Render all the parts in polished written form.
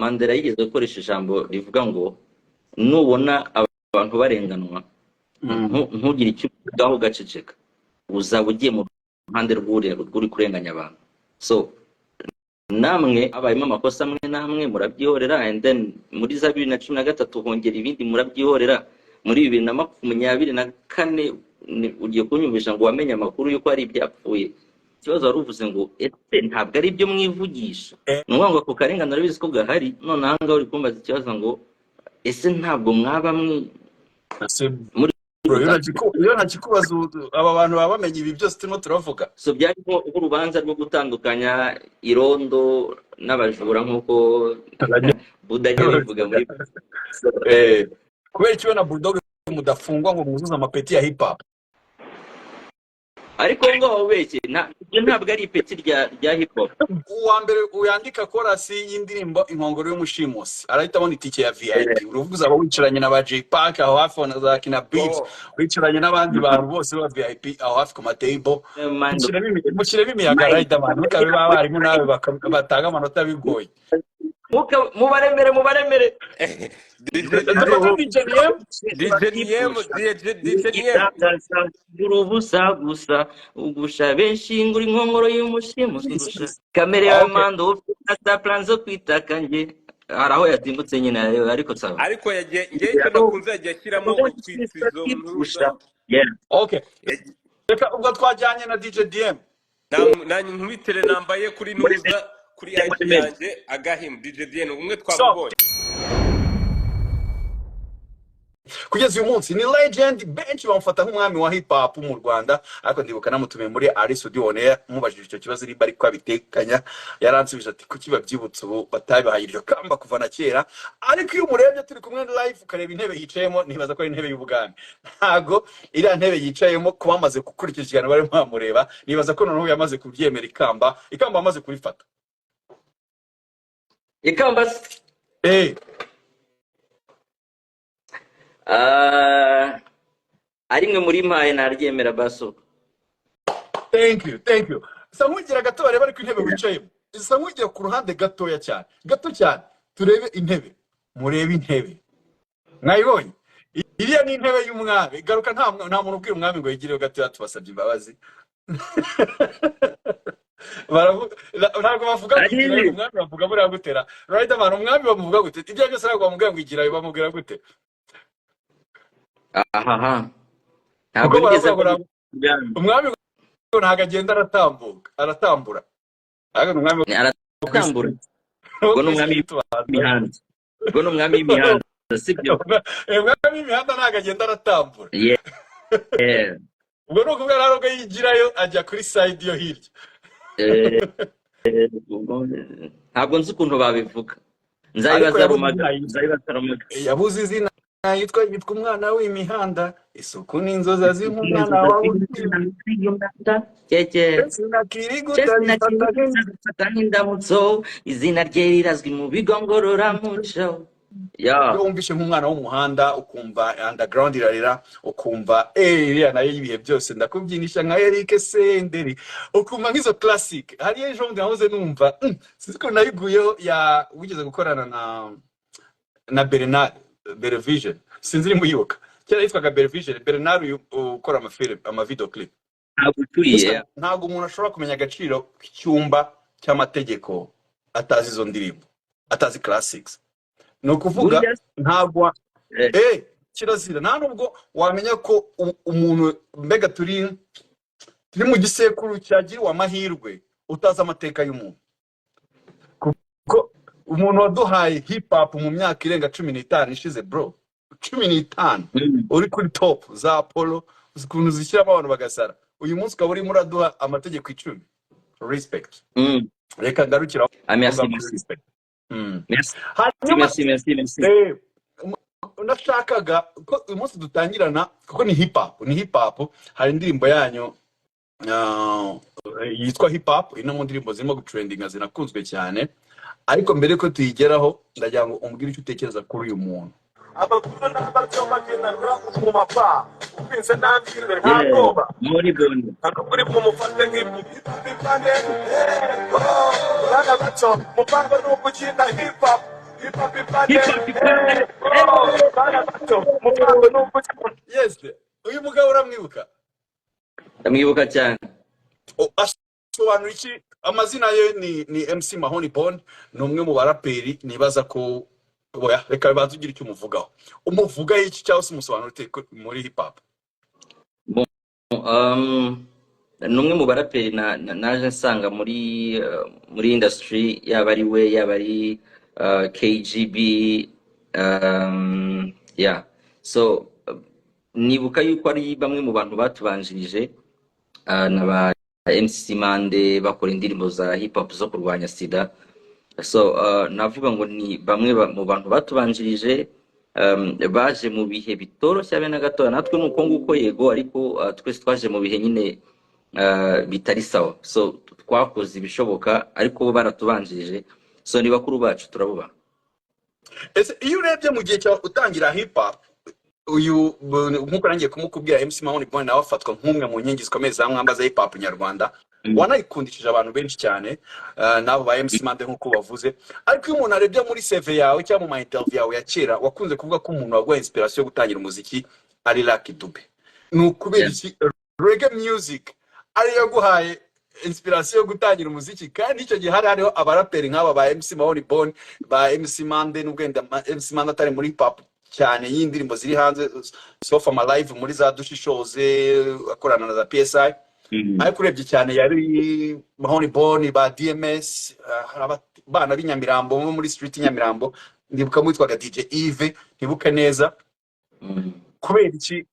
Mandela yigeze gukoresha ijambo rivuga ngo nubona abantu barenganwa ntugire icyo uvugaho ugaceceka, uzaba ugiye mu ruhande rw'uri kurenganya abantu. So namwe abayemo amakosa amwe namwe murabyihorera, and then muri za 2013 hongera ibindi murabyihorera. Muri 2024 ugiye kunyumvisha ngo wamenye amakuru yuko ari ibyapfuye. Ikibazo wari uvuze ngo ese ntabwo ari ibyo mwivugisha, nuvuga ngo ako karengane urabizi ko gahari, none aha ngaha uri kumbaza ikibazo ngo ese ntabwo mwaba muri iyo ntakikubaza aba bantu baba bamenye ibi byose turimo turavuga. So byarimo urubanza rwo gutandukanya irondo n'abajura nk'uko Budage bivuga muri kubera ikiwe na Bulldog mudafungwa ngo muzuze amapeti ya hip hop. Ariko ngo ubeke ntabwo ari ipeti rya hip hop. Uwa mbere uyandika chorus y'indirimbo Inkongoro y'Umushimusi arahita abona itike ya VIP. Uruvuza abo wicaranye na ba J Park aho hafi na kina Beats, wicaranye n'abandi bantu bose ba VIP aho hafi ku matable. Mushyiremo imiyaga right abantu kabe babarimu nawe batanga amanota bigoye. Mubaremere ubusa gusa ugusha benshi nguri Inkongoro y'Umushimusi kamere ya mando ufite plan zo kwitaka nge araho yatimbutse nyine ariko sawa, ariko yagiye icyo nakunze yagiye ashyiramo utwitwizo murusha. Okay, reka ubwo twajyanye na DJ DM nanyi nkubitire nambaye kuri nuza kuri yanjye Agahim DJ DM umwe twabonye kugeza uyu munsi. Ni legend benshi bamufata nk'umwami wa hip hop mu Rwanda, ariko ndibuka namutumiye muri Ari Studio On Air mubajije icyo kibazo niba ari kwabitekanya, yaransubije ati kuki babyibutse ubu batabihaye iryo kamba kuva na kera. Ariko iyo umurebye turi kumwe live ukareba intebe yicayemo nibaza ko ari intebe y'ubugani, ntago iriya ntebe yicayemo kuba amaze gukurikira ikiganiro bari mwamureba, nibaza ko noneho yamaze kubyemera ikamba amaze kurifata ikamba arimwe muri mpaye naryemera baso. Thank you. Samugira gato bareba ariko intebe wicayemo. Samugira ku ruhande gatoya cyane. Gato cyane. Turebe intebe. Murebe intebe. Mwayibonye? Iriya ni intebe y'umwami. Garuka nta muntu ubwira umwami ngo yigireyo gato tubasabye imbabazi. Ntabwo bavuga ngo umwami bavuga muri agutera. Riderman umwami bamuvuga gute? Ibyo byose ntabwo bamubwira ngo igirayo bamubwira gute? Ntabwo nigeze umwami ntabwo agenda aratambura. Aratambura. Ubwo n'umwami w'imihanda. Ubwo n'umwami w'imihanda sibyo? Umwami w'imihanda ntabwo agenda aratambura. Ubwo nuko ntabwo yigirayo ajya kuri side yo hirya. Ntabwo nzi ukuntu babivuga. Nzabibaza Rumaga. Yabuze izina yitwa umwana w'imihanda, isuku n'inzoza z'umwana wawe ndamutso, izina rye rirazwi mu bigo ngororamuco. Wumvishe nk'umwana w'umuhanda ukumva underground irarira, ukumva iriya nayo y'ibihe byose ndakubyinisha nka Eric Senderi, ukumva nk'izo classic. Hariyo ejo bundi nahoze numva sinzi ko nayiguyeho wigeze gukorana na Bernard Berevision, sinzi ni muyibuka kera yitwaga Berevision. Bernard ukora amavideo clip. Ntabwo umuntu ashobora kumenya agaciro k'icyumba cy'amategeko atazi izo ndirimbo, atazi classics. No kuvuga ntabwo kirazira, nta nubwo wamenya ko umuntu mbega turi mu gisekuru cyagiriwe amahirwe utazi amateka y'umuntu. Kuko umuntu waduhaye hip hop mu myaka irenga 15 ishize bro, 15 uri kuri top za Apollo, ukuntu zishyiramo abantu bagasara, uyu munsi ukaba uri muraduha amategeko 10. Respect. Reka ngarukira respect. Merci. Nashakaga ko uyu munsi dutangirana kuko ni hip hop. Hari indirimbo yanyu yitwa hip hop, ino mu ndirimbo zirimo gutrendinga zinakunzwe cyane, ariko mbere ko tuyigeraho ndagira ngo umbwire icyo utekereza kuri uyu muntu. Abakuru n'abato bagenda mu mapa ukwinze nambire ntagoba muri bondi akuri mu mufate nk'ibipande bana bato mupango no kugenda hip hop Hip hop ipande. Bana bato. Mugambo n'ubuki. Yes, uyu mugabo uramwibuka? ndamwibuka cyane. Asobanura iki? Amazina ye ni MC Mahoni Bond, ni umwe mu baraperi nibaza ko oya reka bazugira icyo umuvugaho. Umuvuga iki cyangwa se umusobanura ute muri hip hop? Ni umwe mu baraperi naje nsanga muri industry, yaba ari we yaba ari KGB, yeah. So nibuka yuko ari bamwe mu bantu batubanjirije n'aba MC Mande bakora indirimbo za hip hop zo kurwanya sida. So navuga ngo ni bamwe mu bantu batubanjirije, baje mu bihe bitoroshye abe na gato, natwe nuko nguko yego, ariko twese twaje mu bihe nyine bitari sawa. So twakoze ibishoboka, ariko bo baratubanjirije, so ni bakuru bacu turabuba. Ese iyo urebye mu gihe cyo utangira hip hop, uyu nkuko nangiye kumukubwira MC Mahoni Bond nawe afatwa nk'umwe mu nkingi zikomeye za mwambaza hip hop nyarwanda, wanayikundishije abantu benshi cyane, nabo ba MC Mande nkuko bavuze. Ariko iyo umuntu arebye muri CV yawe cyangwa mu interview yawe ya kera, wakunze kuvuga ko umuntu waguha inspiration yo gutangira umuziki ari Lucky Dube. Nukubera iki reggae music ari yaguhaye inspiration yo gutangira umuziki? Kandi icyo gihe hariho abaraperi nk'aba ba MC Mahoni Bond, ba MC Mande, n'ubwenda MC Mande atari muri hip hop cyane, y'indirimbo ziri hanze Sofa My Live muri za dushishoze akorana na za PSI. Ariko urebye cyane yari Mahoni Bond, ba DMS, bana b'inyamirambo muri street Nyamirambo, ndibuka mwitwaga DJ Eve, ndibuka neza. Kubera iki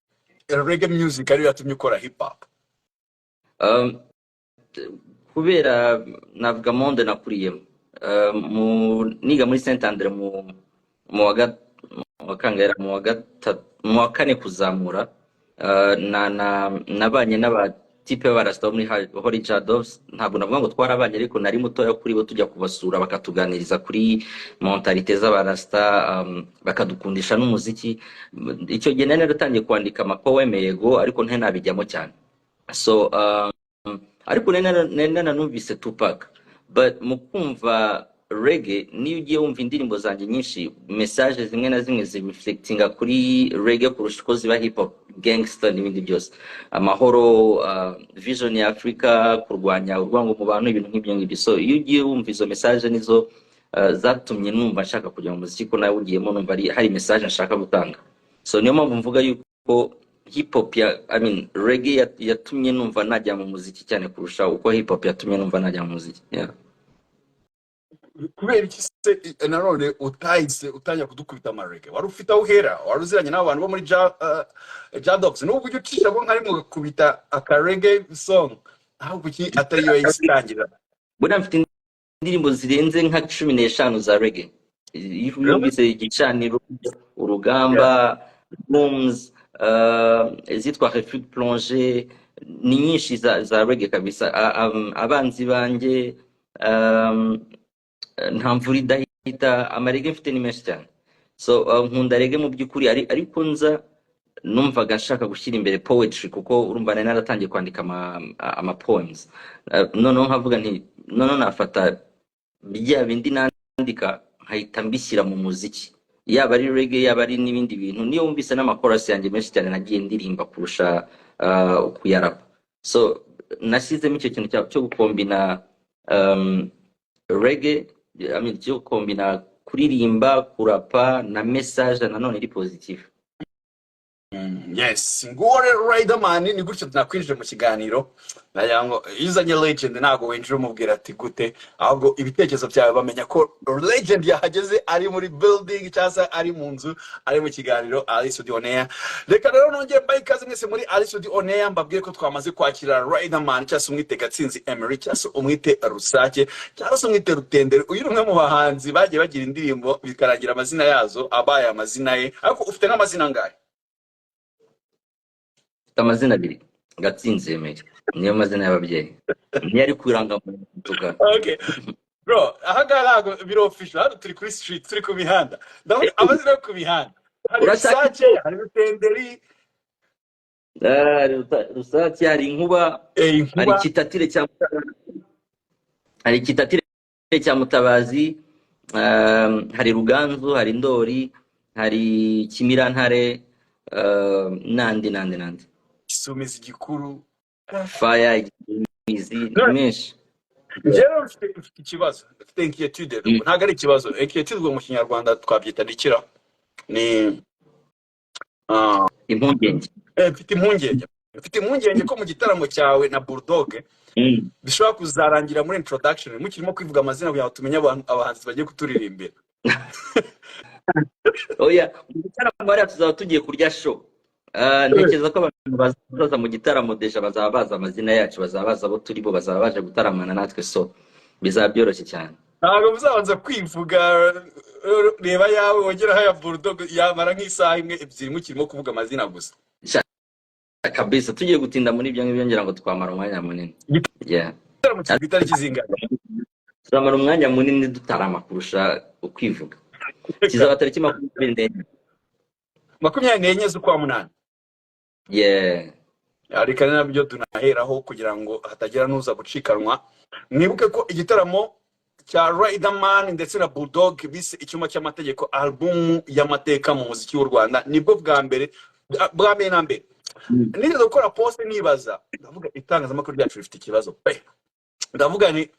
reggae music ari yatumye ukora hip hop? Kubera navuga monde nakuriyemo, niga muri Saint Andre mu wa kane kuzamura, nabanye n'abatipe barasta muri Holy Jadows. Ntabwo navuga ngo twarabanye, ariko nari mutoya kuri bo, tujya kubasura bakatuganiriza kuri mentalite z'abarasta, bakadukundisha n'umuziki. Icyo gihe nari naratangiye kwandika amapoem yego, ariko nta nabijyamo cyane. So ariko nena numvise Tupac, but mukumva reggae, niyo ugiye wumva indirimbo zanjye nyinshi, message zimwe na zimwe zireflectinga kuri reggae kurusha uko ziba hip hop, gangster n'ibindi byose. Amahoro, vision ya Africa, kurwanya urwango mu bantu, ibintu nk'ibyo ngibyo. So iyo ugiye wumva izo message nizo zatumye numva nshaka kujya mu muziki, ko nawe ugiyemo numva hari message nshaka gutanga. So niyo mpamvu mvuga yuko hip hop reggae yatumye numva najya mu muziki cyane kurusha uko hip hop yatumye numva najya mu muziki. Yeah. Kubera iki se nanone utanya kudukubita amarege? Wari ufite aho uhera, wari uziranye n'abantu bo muri Jadogs, n'ubwo ujya ucisha bo nkari mu gukubita akarege song, aho kuki atari yo yitangira? Bwana mfite indirimbo zirenze nka 15 za reggae. Yumvise Igicaniro, Urugamba, Booms, zitwa Refuge Plongé, ni nyinshi za reggae kabisa. Abanzi banjye, nta mvura idahita, amarege mfite ni menshi cyane. So nkunda reggae mu by'ukuri, ariko nza numvaga nshaka gushyira imbere poetry, kuko urumva nari naratangiye kwandika ama poems. Noneho nkavuga nti nafata bya bindi nandika nkahita mbishyira mu muziki, yaba ari reggae yaba ari n'ibindi bintu. Niyo wumvise n'amakorasi yanjye menshi cyane nagiye ndirimba kurusha kuyarapa. So nashyizemo icyo kintu cyo gukombina reggae, cyo gukombina kuririmba, kurapa na message nanone iri positive. Yes, ngore Riderman ni gutyo tunakwinjira mu kiganiro. Nayango izanye legend ntago wenjira umubwira ati gute, ahubwo ibitekerezo byawe bamenya ko legend yahageze, ari muri building cyangwa ari mu nzu, ari mu kiganiro Ali Studio On Air. Reka rero nongeye mbaye ikaze mwese muri Ali Studio On Air, mbabwiye ko twamaze kwakira Riderman, cyangwa umwite Gatsinzi Emery, cyangwa umwite Rusake, cyangwa umwite Rutendere. Uyu rumwe mu bahanzi bagiye bagira indirimbo bikarangira amazina yazo abaye amazina ye. Ariko ufite nk'amazina ngahe? Amazina abiri, Gatsinzi Emery niyo mazina y'ababyeyi, ntiyari kwiranga mu tuga. Okay bro, aha ntago biro official, hano turi kuri street, turi ku mihanda. Ndabona amazina yo ku mihanda, hari Rusake, hari Rutenderi, Rusake, hari Inkuba, hari Kitatire cya Mutabazi, hari Ruganzu, hari Ndori, hari Kimirantare, nandi Isumizi igikuru. Fire, Igimizi, ni menshi. Njyewe mfite ikibazo, mfite inquiétude, ntabwo ari ikibazo, inquiétude mu kinyarwanda twabyita ndikira, ni Impungenge. mfite impungenge ko mu gitaramo cyawe na Bulldog bishobora kuzarangira muri introduction mukirimo kwivuga amazina kugira ngo tumenye abahanzi bagiye kuturirimbira. Oya, mu gitaramo bariya tuzaba tugiye kurya show. Ntekereza ko abantu bazaza mu gitaramo deja bazaba bazi amazina yacu, bazaba bazi abo turi bo, bazaba baje gutaramana natwe, so bizaba byoroshye cyane. Ntabwo muzabanza kwivuga, reba yawe wongeraho ya Bulldog yamara nk'isaha imwe ebyiri mukirimo kuvuga amazina gusa. Kabisa tugiye gutinda muri ibyo ngibyo ngira ngo twamara umwanya munini. Yeah. Igitaramo kiri ku itariki zingana? Tuzamara umwanya munini dutarama kurusha ukwivuga. Kizaba tariki 24. 24 z'ukwa munani. Yeah. Ariko nabyo tunaheraho kugira ngo hatagira nuza gucikanwa. Mwibuke ko igitaramo cya Riderman ndetse na Bulldog bise icyuma cy'amategeko, album y'amateka mu muziki w'u Rwanda, nibwo bwa mbere na mbere. Nigeze gukora post nibaza, ndavuga itangazamakuru ryacu rifite ikibazo pe. Ndavuga ni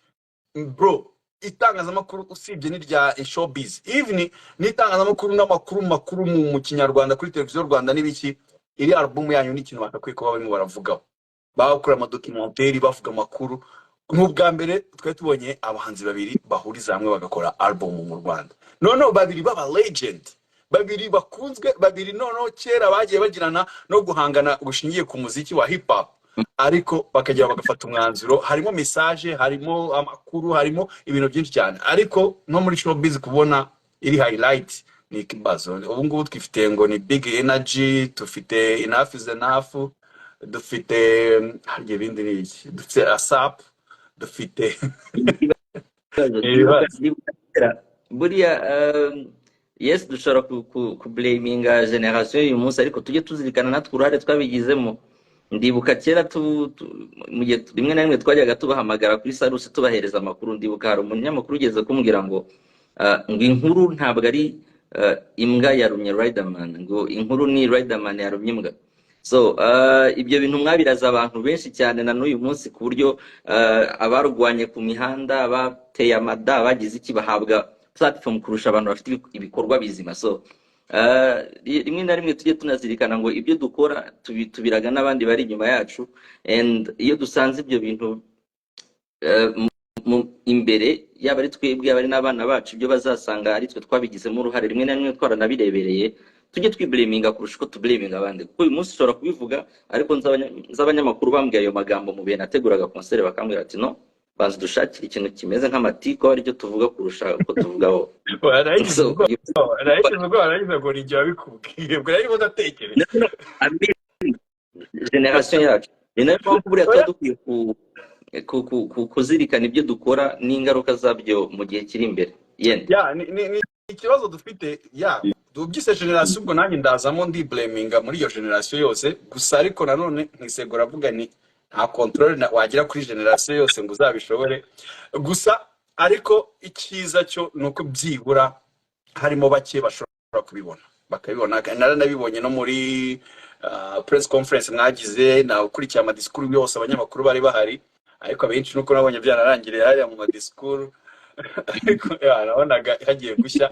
bro, itangazamakuru usibye n'irya showbiz, even n'itangazamakuru n'amakuru makuru mu kinyarwanda kuri televiziyo Rwanda n'ibiki, iri album yanyu ni ikintu bakakwiye kuba barimo baravugaho. Bakora amadocumentary bavuga amakuru. Nk'ubwa mbere twari tubonye abahanzi babiri bahuriza hamwe bagakora album mu Rwanda. Noneho babiri baba legend, babiri bakunzwe, babiri noneho kera bagiye bagirana no guhangana gushingiye ku muziki wa hip hop, ariko bakagira bagafata umwanzuro, harimo message, harimo amakuru, harimo ibintu byinshi cyane, ariko no muri showbiz kubona iri highlight ni ikibazo. Ubu ngubu twifite ngo ni big energy, tufite enough is enough, dufite harya ibindi ni iki, dufite ASAP, dufite buriya yes dushobora kublaminga generation y'uyu munsi, ariko tujye tuzirikana natwe uruhare twabigizemo. Ndibuka kera rimwe na rimwe twajyaga tubahamagara kuri Salus tubahereza amakuru. Ndibuka hari umunyamakuru ugeze kumbwira ngo inkuru ntabwo ari imbwa yarumye Riderman, ngo inkuru ni Riderman yarumye imbwa. So ibyo bintu mwabiraza abantu benshi cyane na n'uyu munsi, ku buryo abarwanye ku mihanda, bateye amada, bagize iki, bahabwa platform kurusha abantu bafite ibikorwa bizima. So rimwe na rimwe tujye tunazirikana ngo ibyo dukora tubiraga n'abandi bari inyuma yacu, and iyo dusanze ibyo bintu imbere, yaba ari twebwe yaba ari n'abana bacu, ibyo bazasanga ari twe twabigizemo uruhare, rimwe na rimwe twaranabirebereye, tujye twiblaminga kurusha uko tublaminga abandi. Kuko uyu munsi ushobora kubivuga, ariko nz'abanyamakuru bambwiye ayo magambo mu bihe nateguraga concert, bakambwira ati no, banza dushakira ikintu kimeze nk'amatiko ari cyo tuvuga kurusha uko tuvugaho. Arayigize ngo nijye wabikubwiye, ubwo ariko ndatekereza generation yacu ni nayo mpamvu buriya tuba dukwiye kuzirikana ibyo dukora n'ingaruka zabyo mu gihe kiri imbere. Ni ikibazo dufite, dubyise generation, ubwo nanjye ndazamo ndi blaminga muri iyo generation yose gusa, ariko nanone nkisegura avuga ni nta control wagira kuri generation yose ngo uzabishobore gusa, ariko icyiza cyo nuko byibura harimo bake bashobora kubibona, bakabibona. Naranabibonye no muri press conference mwagize, na ukurikiye amadiskuru yose abanyamakuru bari bahari, ariko abenshi nuko nabonye byanarangiriye hariya mu madiskuru, ariko nabonaga hagiye gushya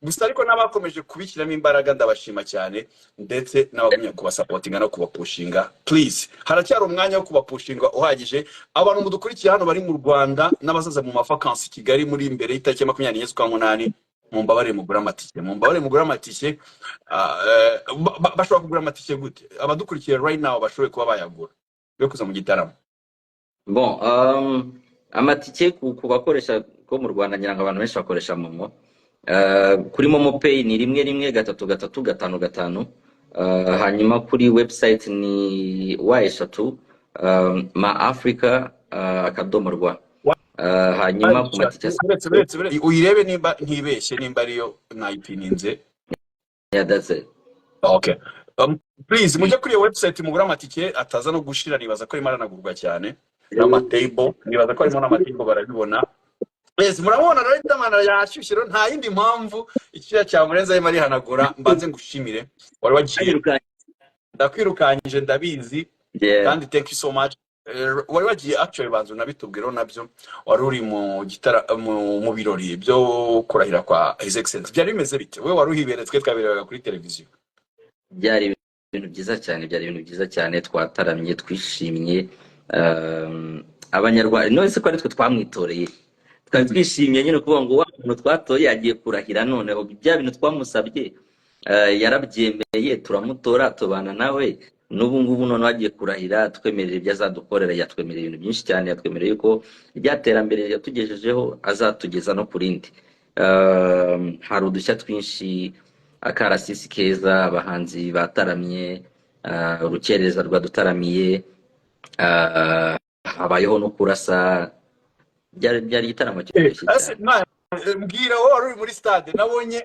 gusa, ariko n'abakomeje kubishyiramo imbaraga ndabashima cyane, ndetse n'abagumye kubasupportinga no kubapushinga. Please, haracyari umwanya wo kubapushinga uhagije. Abantu mudukurikiye hano bari mu Rwanda n'abazaza mu mavakansi Kigali muri imbere y'itariki 24 z'ukwa munani, mumbabare mugura amatike. Bashobora kugura amatike gute? Abadukurikiye right now bashoboye kuba bayagura yo kuza mu gitaramo. Bon, amatike ku bakoresha ko mu Rwanda ngira ngo abantu benshi bakoresha momo. Kuri Momo Pay ni 1133555, hanyuma kuri website ni y3 maafrica.rw. Hanyuma ku matike uyirebe nimba ntibeshye, nimba ariyo nayipininze. That's it. Okay. Please mujye kuri website mugura amatike ataza no gushira, nibaza ko imaranagurwa cyane n'amatable, nibaza ko arimo n'amatable barabibona. Yes, murabona Riderman yashyushye rero nta yindi mpamvu icyuya cyamurenze arimo arihanagura. Mbanze ngushimire wari wagiye, anyirukanye. ndakwirukanyije ndabizi Yeah. kandi thank you so much. Wari wagiye actually banza unabitubwiraho nabyo, wari uri mu birori byo kurahira kwa His Excellency. Byari bimeze bite? Wowe wari uhibereye, twe twabirebaga kuri televiziyo. Byari ibintu byiza cyane, byari ibintu byiza cyane, twataramye twishimye. Abanyarwanda none se ko ari twe twamwitoreye, twari twishimye nyine kuvuga ngo wa muntu twatoye agiye kurahira, noneho bya bintu twamusabye yarabyemeye, turamutora tubana nawe. N'ubu ngubu noneho agiye kurahira, twemerera ibyo azadukorera. Yatwemerera ibintu byinshi cyane, yatwemerera yuko ryaterambere yatugejejeho azatugeza no ku rindi. Hari udushya twinshi, akarasisi keza, abahanzi bataramye, urukerereza rwadutaramiye, habayeho no kurasa. Byari igitaramo cyoroshye cyane. Mbwira wowe wari uri muri stade, nabonye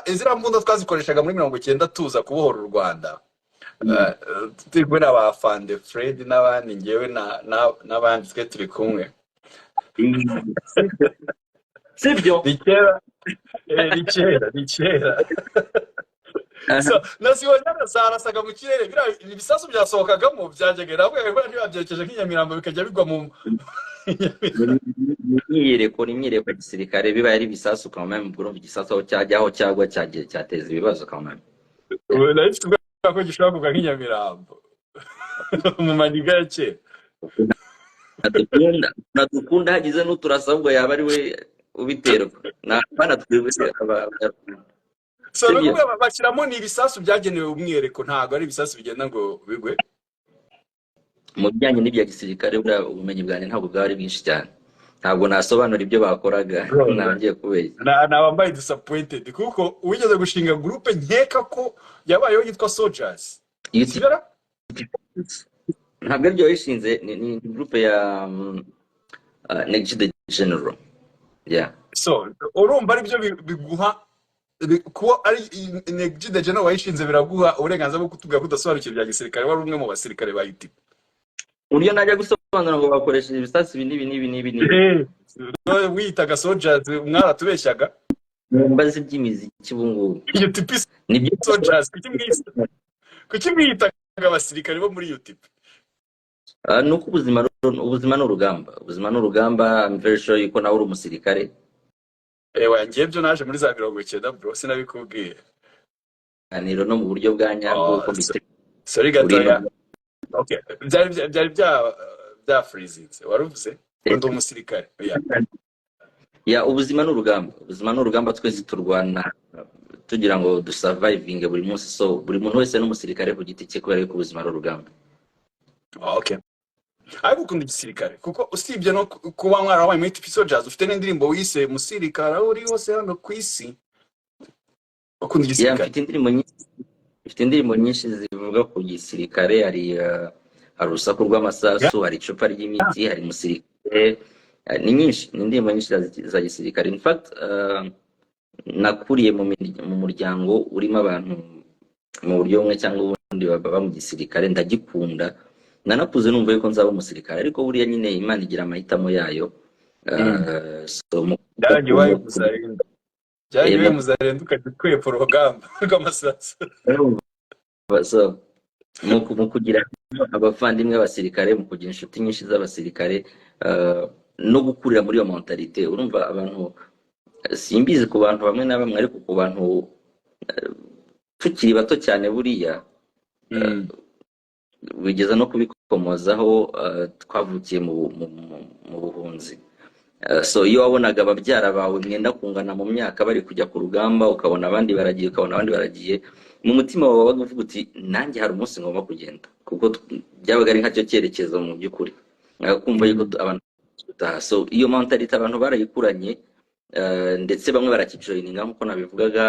ziriya mbunda twazikoreshaga muri 90 tuza kubohora u Rwanda. Turi kumwe n'abafande Fred n'abandi, ngewe n'abandi twe turi kumwe. Sibyo? Ni kera. So nasibonye zarasaga mu kirere, ibisasu byasohokagamo byajegera ahubwo ntibabyerekeje nk'inyamirambo bikajya bigwa mu imyiyereko ya gisirikare. Biba ari ibisasu quand même, urumva igisasu aho cyajyaho cyagwa cyateza ibibazo quand même. Nahise ubwo ko gishobora kugwa nk'inyamirambo mu maniga ya kera. Nadukunda hagize n'uturasa ubwo yaba ari we ubiterwa. Bana twibuse So n'ubwo bashyiramo ni ibisasu byagenewe umwiyereko, ntago ari ibisasu bigenda ngo bigwe. Mu bijyanye n'ibya gisirikare ubumenyi bwanjye ntabwo bwari bwinshi cyane, ntabwo nasobanura ibyo bakoraga. Nagiye kubeshya, nabambaye disappointed kuko wigeze gushinga groupe nkeka ko yabayeho yitwa Soldiers. Ntabwo aribyo yishinze, ni groupe ya Neg de General. Yeah. So urumva aribyo biguha kuko ari Neg de General wayishinze, biraguha uburenganzira bwo kutuga kudasobanukira bya gisirikare. Wari umwe mu basirikare ba UTP. Uriyo najya gusobanura ngo bakoresheje ibisasu ibi. Wiyitaga Soldiers, mwaratubeshyaga. Mbazi by'imiziki bungu. UTP Nibyo Soldiers kuki mwiyitaga abasirikare bo muri UTP? Nuko ubuzima n'urugamba. Ubuzima n'urugamba. I'm very sure yuko nawe uri umusirikare. Ngiye byo naje muri za 90 bro, sinabikubwiye. Aniro no mu buryo bwa nyabwo ko bite. Sorry gatoya. Okay, byari bya freezing. Waruvuze ndi umusirikare. Ya ubuzima n'urugamba twese turwana tugira ngo dusurviving buri munsi. So buri muntu wese n'umusirikare ku giti cye kubera yuko ubuzima n'urugamba. Okay. Ariko ukunda igisirikare kuko usibye no kuba mwarabaye muri UTP Soldiers, ufite n'indirimbo wise musirikare uri hose hano ku isi. Ukunda igisirikare? Mfite indirimbo nyinshi zivuga ku gisirikare. Hari urusaku rw'amasasu, hari icupa ry'imiti, hari musirikare. Ni nyinshi, ni indirimbo nyinshi za gisirikare. In fact, nakuriye mu muryango urimo abantu mu buryo bumwe cyangwa ubundi baba mu gisirikare. Ndagikunda, nanakuze numva yuko nzaba umusirikare, ariko buriya nyine Imana igira amahitamo yayo. Byari muzarenda ukajya kwepfora urugamba rw'amasasu. So mu kugira abavandimwe b'abasirikare, mu kugira inshuti nyinshi z'abasirikare, no gukurira muri iyo mentalite. Urumva abantu, simbizi ku bantu bamwe na bamwe, ariko ku bantu tukiri bato cyane buriya bigeza no kubikomozaho. Twavukiye mu buhunzi. So iyo wabonaga ababyara bawe mwenda kungana mu myaka bari kujya ku rugamba, ukabona abandi baragiye, mu mutima wawe wavuga uti nanjye hari umunsi ngomba kugenda, kuko byabaga ari nkacyo cyerekezo mu by'ukuri. Kumva yuko abantu bataha. So iyo mentality abantu barayikuranye, ndetse bamwe barakijoyininga nk'uko nabivugaga.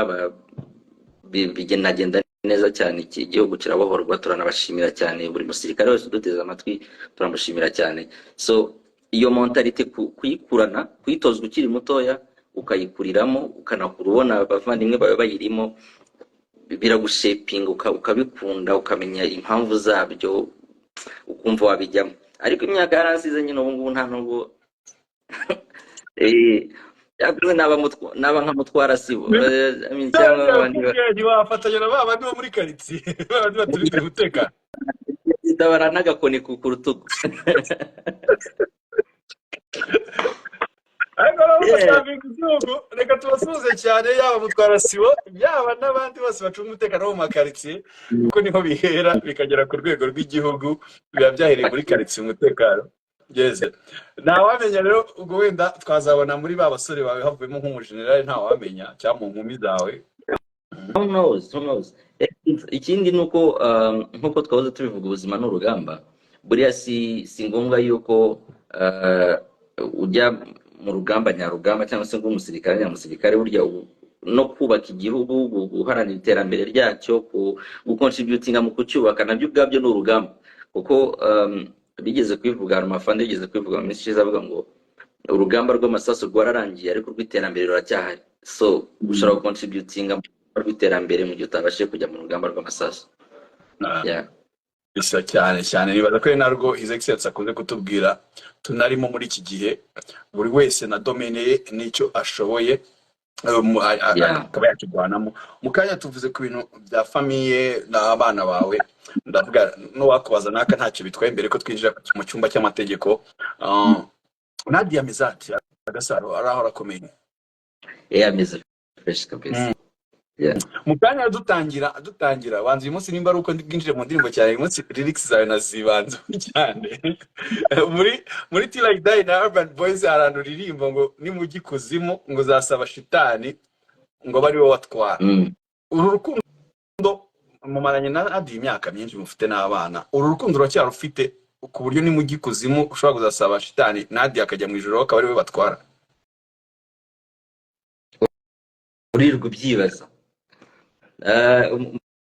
Bigendagenda neza cyane, iki gihugu kirabohorwa. Turanabashimira cyane, buri musirikare wese uduteze amatwi turamushimira cyane. So iyo mentality kuyikurana, kuyitozwa ukiri mutoya, ukayikuriramo, ukanakura ubona abavandimwe bawe bayirimo, biragushapinga, ukabikunda, ukamenya impamvu zabyo, ukumva wabijyamo. Ariko imyaka yaransize nyine ubu ngubu nta nubwo yakuze naba nkamutwara sibo I mean, cyangwa abandi ntiwafatanya na ba bandi bo muri karitsiye ba bandi baturindira umutekano batabara n'agakoni ku rutugu. ariko nabo basambika igihugu reka tubasuhuze cyane yaba mutwara sibo yaba n'abandi bose bacunga umutekano wo mu makaritsiye kuko niho bihera bikagera ku rwego rw'igihugu biba byahereye muri karitsiye umutekano yeze ntawamenya rero ubwo wenda twazabona muri ba basore bawe havuyemo nk'umujenerali ntawamenya cyangwa mu nkumi zawe. Who knows. Ikindi nuko nkuko twahoze tubivuga ubuzima n'urugamba buriya si ngombwa yuko ujya mu rugamba nyarugamba cyangwa se nk'umusirikare nyamusirikare burya no kubaka igihugu guharanira iterambere ryacyo gucontributinga mu kucyubaka nabyo ubwabyo ni urugamba kuko bigeze kwivuga Armafande yigeze kwivuga mu minsi ishize avuga ngo urugamba rw'amasasu rwararangiye ariko rw'iterambere ruracyahari, so ushobora gucontributinga rw'iterambere mu gihe utabashije kujya mu rugamba rw'amasasu. Bisa cyane nibaza ko narwo His Excellency akunze kutubwira tunarimo muri iki gihe buri wese na domaine ye n'icyo ashoboye akaba yakigwanamo. Mu kanya tuvuze ku bintu bya famiye n'abana bawe ndavuga no wakubaza naka ntacyo bitwaye imbere ko twinjira mu cyumba cy'amategeko. Nadia Mizati agasaro araho rakomeye ameze fresh kabisa. Mu kanya dutangira wanze uyu munsi nimba ari uko bwinjire mu ndirimbo cyane uyu munsi lyrics zawe nazibanze cyane muri Till I Die na Urban Boys arantu ririmbo ngo nimujyi kuzimu ngo zasaba shitani ngo bari wo watwara. Uru rukundo mumaranye na adi imyaka myinshi mufite n'abana, uru rukundo ruracyarufite ku buryo nimujyi kuzimu ushobora kuzasaba shitani Nadia akajya mu ijoro akaba ari we batwara? Urirwa ubyibaza.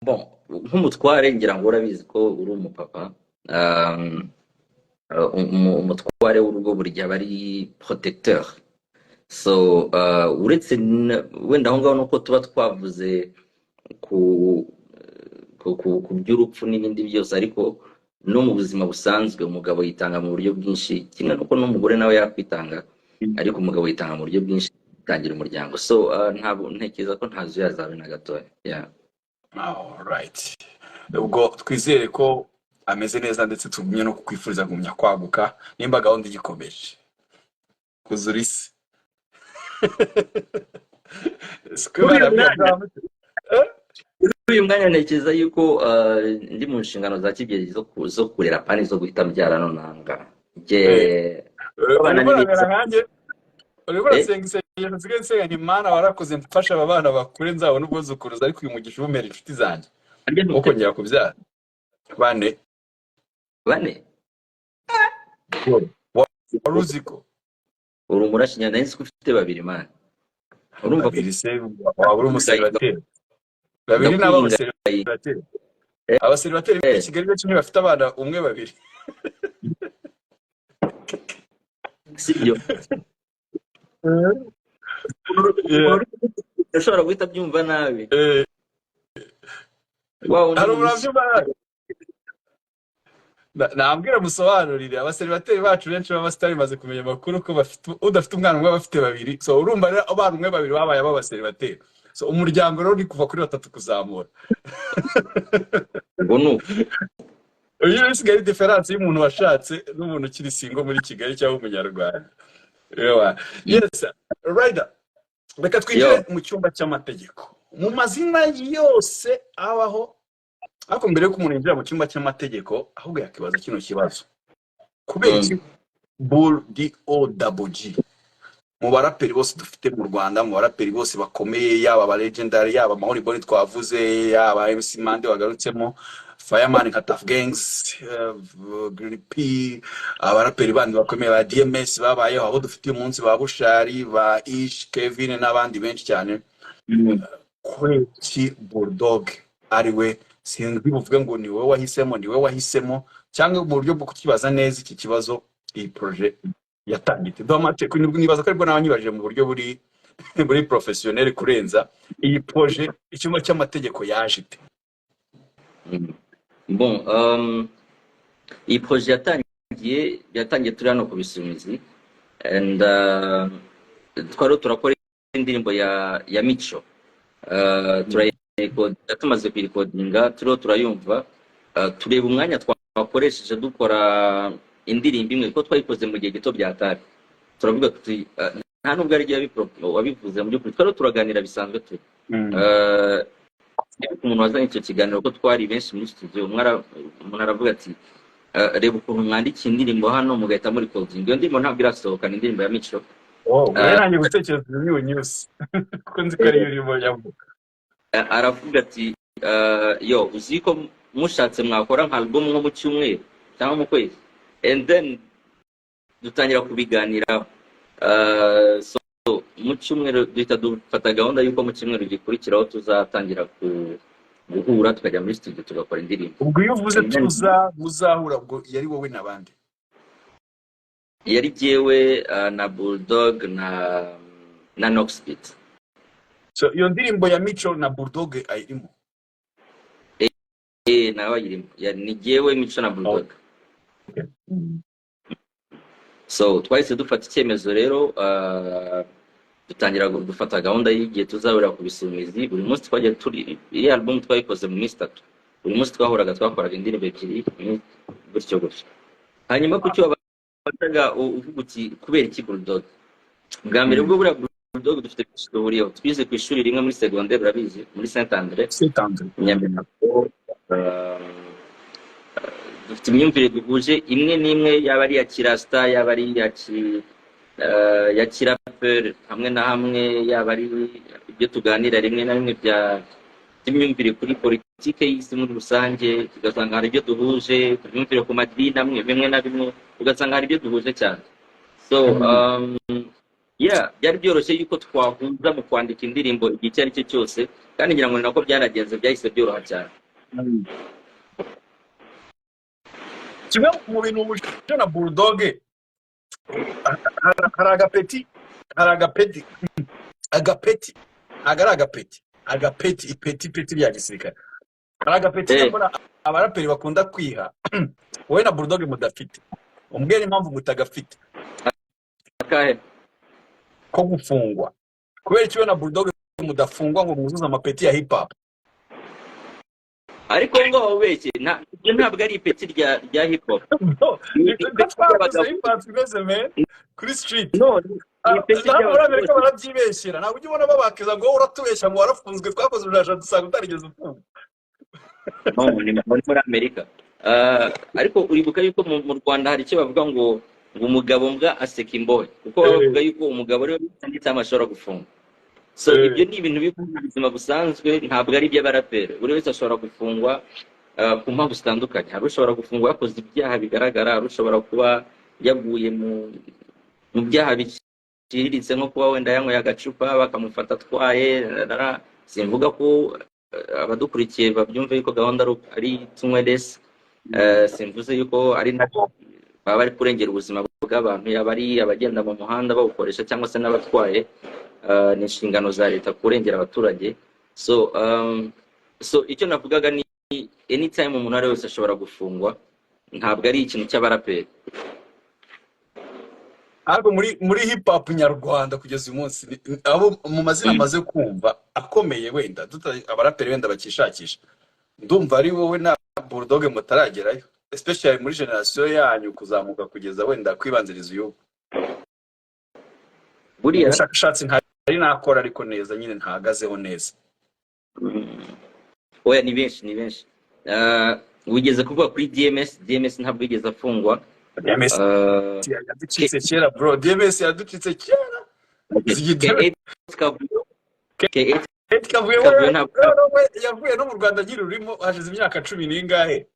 Bon, nk'umutware ngira ngo urabizi ko uri umupapa, umutware w'urugo burya bari protecteur, so uretse wenda aho ngaho nuko tuba twavuze ku by'urupfu n'ibindi byose, ariko no mu buzima busanzwe umugabo yitanga mu buryo bwinshi kimwe nuko n'umugore nawe yakwitanga, ariko umugabo yitanga mu buryo bwinshi tangira umuryango, so ntabwo ntekereza ko ntazo yazabe na gatoya. All right, ubwo twizere ko ameze neza ndetse tugumye no kukwifuriza kugumya kwaguka nimba gahunda igikomeje kuzura isi. Uyu mwanya ntekereza yuko ndi mu nshingano za kibyeyi zo kurera pani zo guhita mbyara nonanga urabona senga ni mana warakoze mfasha aba bana bakure nzabona ubwozukuruza ariko uyu mugisha ubumera inshuti zanjye uko ngira kubyara bane waruziko uri umurashinya nahise ufite babiri mana urumva babiri se wabura umuseribateri babiri n'aba abaseribateri abaseribateri b'i Kigali benshi ntibafite abana umwe babiri sibyo ushobora guhita byumva nabi. Nambwira musobanurire abaseribateri bacu benshi baba batarimaze kumenya amakuru ko udafite umwana umwe bafite babiri, so urumva rero abana umwe babiri babaye abaseribateri, so umuryango rero ni kuva kuri 3 kuzamura. Iyo isigaye difference y'umuntu washatse n'umuntu ukiri singo muri Kigali cyangwa umunyarwanda. Yes, Rider, reka twinjire mu cyumba cy'amategeko. Mu mazina yose abaho, ariko mbere yo kumuntu yinjira mu cyumba cy'amategeko ahubwo yakibaza kino kibazo. Kubera iki Bull DOWG mu baraperi bose dufite mu Rwanda, mu baraperi bose bakomeye, yaba aba legendary, yaba Mahoni Boni twavuze, yaba MC Mande wagarutsemo, Fireman nka Tough Gangs, Green P, abaraperi bandi bakomeye ba DMS babayeho, abo dufite umunsi ba Bushari, ba Ish, Kevin n'abandi benshi cyane. Kweki Bulldog ariwe sinzi bivuga ngo ni wowe wahisemo cyangwa mu buryo bwo kukibaza neza iki kibazo iyi projet yatangite domate nibaza ko aribwo nabanyibajije mu buryo buri professionnel kurenza iyi projet icyuma cy'amategeko yaje ite. Bon, iyi projet yatangiye turi hano ku Bisumizi, and twari turakora indirimbo ya Mico. Turayikodinga, tumaze kuyikodinga turiho turayumva, tureba umwanya twakoresheje dukora indirimbo imwe kuko twayikoze mu gihe gito byatari. Turavuga tuti nta nubwo ari igihe wabivuze mu by'ukuri, twari turaganira bisanzwe turi umuntu wazanye icyo kiganiro ko twari benshi muri studio, umuntu aravuga ati reba ukuntu mwandikiye indirimbo hano mugahita muri coding. Iyo ndirimbo ntabwo irasohoka, ni indirimbo ya Mico. Nanjye gutekereza new news kuko nzi ko ari indirimbo yavuga. Aravuga ati yo uzi ko mushatse mwakora nka album nko mu cyumweru cyangwa mu kwezi, and then dutangira kubiganiraho. So mu cyumweru duhita dufata gahunda yuko mu cyumweru gikurikiraho tuzatangira guhura tukajya muri studio tugakora indirimbo. Ubwo iyo uvuze muzahura ubwo yari wowe n'abandi? Yari jewe na Bulldog na Noxbeat. So iyo ndirimbo ya Mico na Bulldog ayirimo? Nawe ayirimo. Ni jewe, Mico na Bulldog. Okay. So twahise dufata icyemezo rero, dutangira gufata gahunda y'igihe tuzahurira ku Bisumizi. Buri munsi twagiye turi, iyi album twayikoze mu minsi 3. Buri munsi twakoraga indirimbo 2 gutyo gutyo. Hanyuma kucyo bataga uvuga uti kubera iki Bulldog? Bwa mbere ubwo buriya Bulldog dufite duhuriyeho, twize ku ishuri rimwe muri secondaire, urabizi, muri Saint André Nyamena. Dufite imyumvire duhuje imwe n'imwe, yaba ari ya kirasta, yaba ari ya kirapper, hamwe na hamwe, yaba ari ibyo tuganira rimwe na rimwe bya imyumvire kuri politike y'isi muri rusange, ugasanga hari ibyo duhuje, imyumvire ku madini amwe bimwe na bimwe, ugasanga hari ibyo duhuje cyane. So byari byoroshye yuko twahuza mu kwandika indirimbo igihe icyo ari cyo cyose, kandi ngira ngo ni nako byaragenze, byahise byoroha cyane. Kimwe mu bintu umuje na Bulldog hari agapeti ipeti rya gisirikare. Hari agapeti mbona abaraperi bakunda kwiha, wowe na Bulldog mudafite. Umbwira impamvu mutagafite? Akahe ko gufungwa. Kubera icyo na Bulldog mudafungwa ngo muzuze amapeti ya hip hop? Ariko ngo wabeshye, ntabwo ari ipeti rya hip hop. Kuri street. No, ipeti ry'Amerika barabyibeshyera. Ntabwo ujya ubona babakiza ngo uratubeshya ngo warafunzwe, twakoze urasha dusanga utarigeze ufungwa. Ni muri Amerika. Ariko uribuka yuko mu Rwanda hari icyo bavuga ngo umugabo mbwa aseka imbohe, kuko bavuga yuko umugabo rero yanditse amashora gufunga. So ibyo ni ibintu biri mu buzima busanzwe, ntabwo ari iby'abaraperi. Buri wese ashobora gufungwa ku mpamvu zitandukanye. Hari ushobora gufungwa yakoze ibyaha bigaragara, hari ushobora kuba yaguye mu byaha biciriritse nko kuba wenda yanyweye agacupa bakamufata atwaye. Simvuga ko abadukurikiye babyumve yuko gahunda ari tunywe less, simvuze yuko ari nabyo baba bari kurengera ubuzima bw'abantu, yaba ari abagenda mu muhanda bawukoresha cyangwa se n'abatwaye. Ni inshingano za leta kurengera abaturage. So icyo navugaga ni anytime umuntu ari wese ashobora gufungwa, ntabwo ari ikintu cy'abaraperi. Ariko muri hip hop nyarwanda kugeza uyu munsi abo mu mazina amaze kumva akomeye, wenda abaraperi wenda bakishakisha, ndumva ari wowe na Bulldog mutaragerayo, especially muri generation yanyu kuzamuka kugeza wenda kwibanziriza uyu. Buriya ubushakashatsi ntari nakora ariko neza nyine ntahagazeho neza. Oya ni benshi. Wigeze kuvuga kuri DMS ntabwo yigeze afungwa. DMS yaducitse kera bro, DMS yaducitse kera. Yavuye no mu Rwanda nyiri urimo hashize imyaka 10 n'ingahe.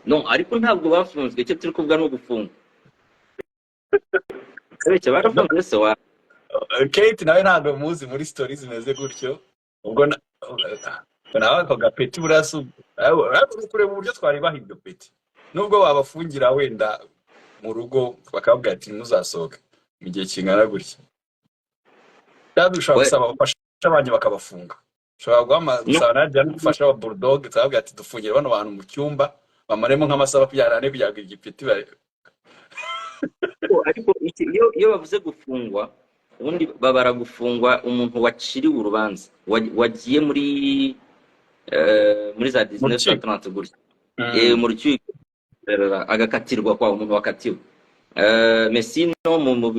No, ariko ntabwo bafunzwe, icyo turi kuvuga no gufunga. Keretse barafunzwe se wa Kate nawe ntabwo muzi muri stories zimeze gutyo. Ubwo nawe ko gapeti burasu kureba uburyo twari bahibyo peti. Nubwo wabafungira wenda mu rugo bakabwira ati muzasohoka mu gihe kingana gutya. Ushobora gusaba abafasha banyu bakabafunga. Ushobora gusaba najya gufasha aba Bulldog bakabwira ati dufungire bano bantu mu cyumba bamaremo nk'amasaha 24 kugira ngo igipeti bare. Ariko iyo bavuze gufungwa, ubundi babara gufungwa umuntu waciriwe urubanza wagiye muri za mu rukiko 1930 gutya Mm. mu rukiko agakatirwa kwa umuntu wakatiwe Messi no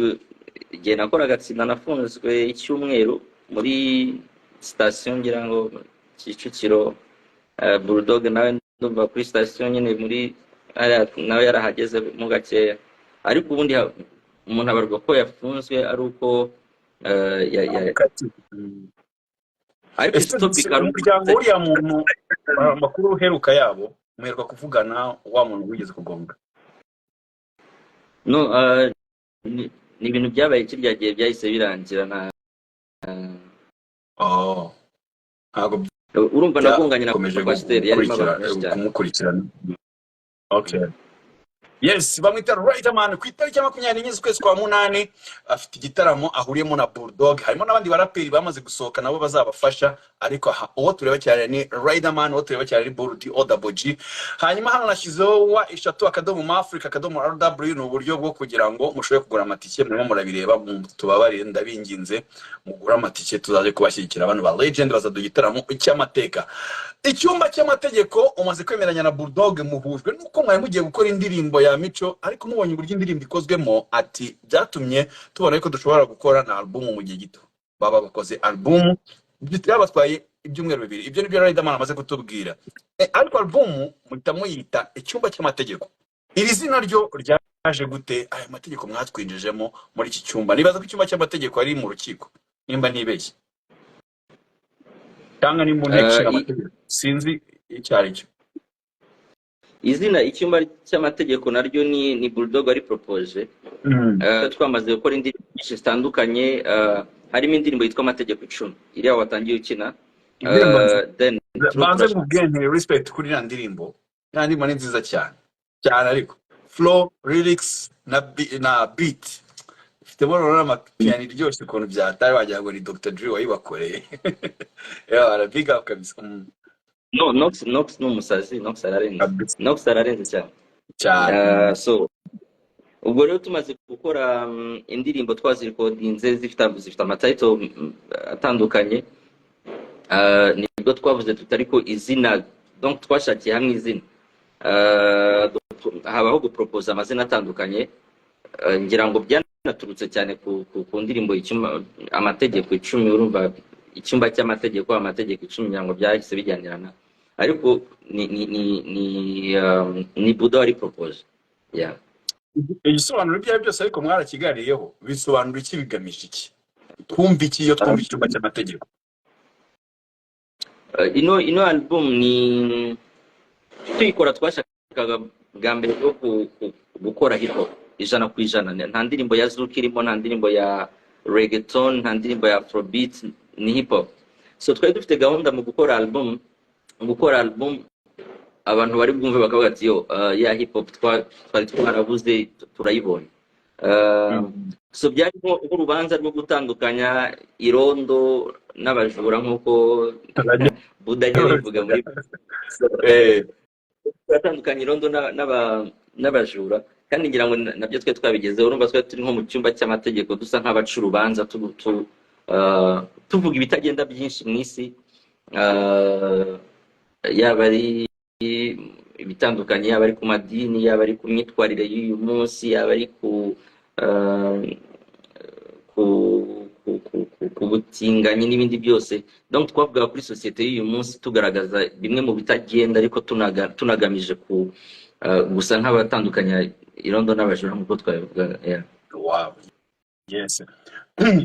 gihe nakoraga tsinda nafunzwe icyumweru muri station ngira ngo Kicukiro Bulldog nawe ndumva kuri station nyine muri nawe yarahageze mu gakeya ariko ubundi umuntu abarwa ko yafunzwe ari uko Amukatiwe. Mm. ariko Ese topic umuryango uriya muntu amakuru uheruka yabo muheruka kuvugana wa muntu wigeze kugonga no ni ibintu byabaye kirya gihe byahise birangira na oh ntabwo urumva nagonganye na byakomeje pasiteri yarimo abantu benshi cyane kumukurikirana okay yes bamwita Riderman ku itariki ya 24 z'ukwezi kwa munani afite igitaramo ahuriyemo na Bulldog harimo n'abandi baraperi bamaze gusohoka nabo bazabafasha ariko uwo tureba cyane ni Riderman uwo tureba cyane ni Bulldog OWG hanyuma hano nashyizeho wa 3 akadomo Africa akadomo RW ni uburyo bwo kugira ngo mushobore kugura amatike murimo murabireba tubabarire ndabinginze mugura amatike tuzaje kubashyigikira abantu ba Legend bazaduha igitaramo cy'amateka icyumba cy'amategeko umaze kwemeranya na Bulldog muhujwe nuko mwari mugiye gukora indirimbo ya Mico ariko mubonye uburyo indirimbo ikozwemo ati byatumye tubona ko dushobora gukora na album mu gihe gito baba bakoze album byabatwaye ibyumweru bibiri ibyo nibyo Riderman amaze kutubwira ariko album muhitamo yita icyumba cy'amategeko iri zina ryo ryaje gute aya mategeko mwatwinjijemo muri iki cyumba nibaza ko icyumba cy'amategeko ari mu rukiko nimba ntibeshye cyangwa ni mu nteko y'amategeko sinzi icyo ari cyo izina icyumba cy'amategeko naryo ni Bulldog ari propose twamaze gukora indirimbo nyinshi zitandukanye harimo indirimbo yitwa amategeko 10 iriya watangiye ukina then banze mubwenge respect kuri ya ndirimbo ni nziza cyane cyane ariko flow lyrics na beat ifite borora amapiano iryoshye ukuntu byatari wagira ngo ni Dr. Dre wayibakoreye ya big up kabisa no Nox n'umusazi Nox ararenze cyane so ubwo rero tumaze gukora indirimbo twazirikodinze zifite amatitle atandukanye nibwo twavuze tutariko izina donc twashakiye hamwe izina habaho gupropose amazina atandukanye ngira ngo byanaturutse cyane ku ndirimbo amategeko 10 urumva icyumba cy'amategeko amategeko 10 nyango byahise bijyanirana ariko ni Budo ari propose yeah igisobanuro byayo byose ariko mwarakiganiriyeho bisobanura iki bigamije iki twumva iki iyo twumva icyumba cy'amategeko ino album ni tuyikora twashakaga bwa mbere yo gukora hip hop 100% nta ndirimbo ya zouk irimo nta ndirimbo ya reggaeton nta ndirimbo ya afrobeat ni hip hop so twari dufite gahunda mu gukora album abantu bari bwumve bakavuga ati yo ya hip hop twari twarabuze turayibonye so byari nk'urubanza rwo gutandukanya irondo n'abajura nk'uko Budage bivuga muri batandukanya irondo n'abajura kandi ngira ngo nabyo twe twabigezeho urumva twe turi nko mu cyumba cy'amategeko dusa nk'abaca urubanza tuvuga ibitagenda byinshi mu isi yaba ari ibitandukanye yaba ari ku madini yaba ari ku myitwarire y'uyu munsi yaba ari ku butinganyi n'ibindi byose donc twavuga kuri societe y'uyu munsi tugaragaza bimwe mu bitagenda ariko tunagamije gusa nk'abatandukanya irondo n'abajura nk'uko twabivuga wow yes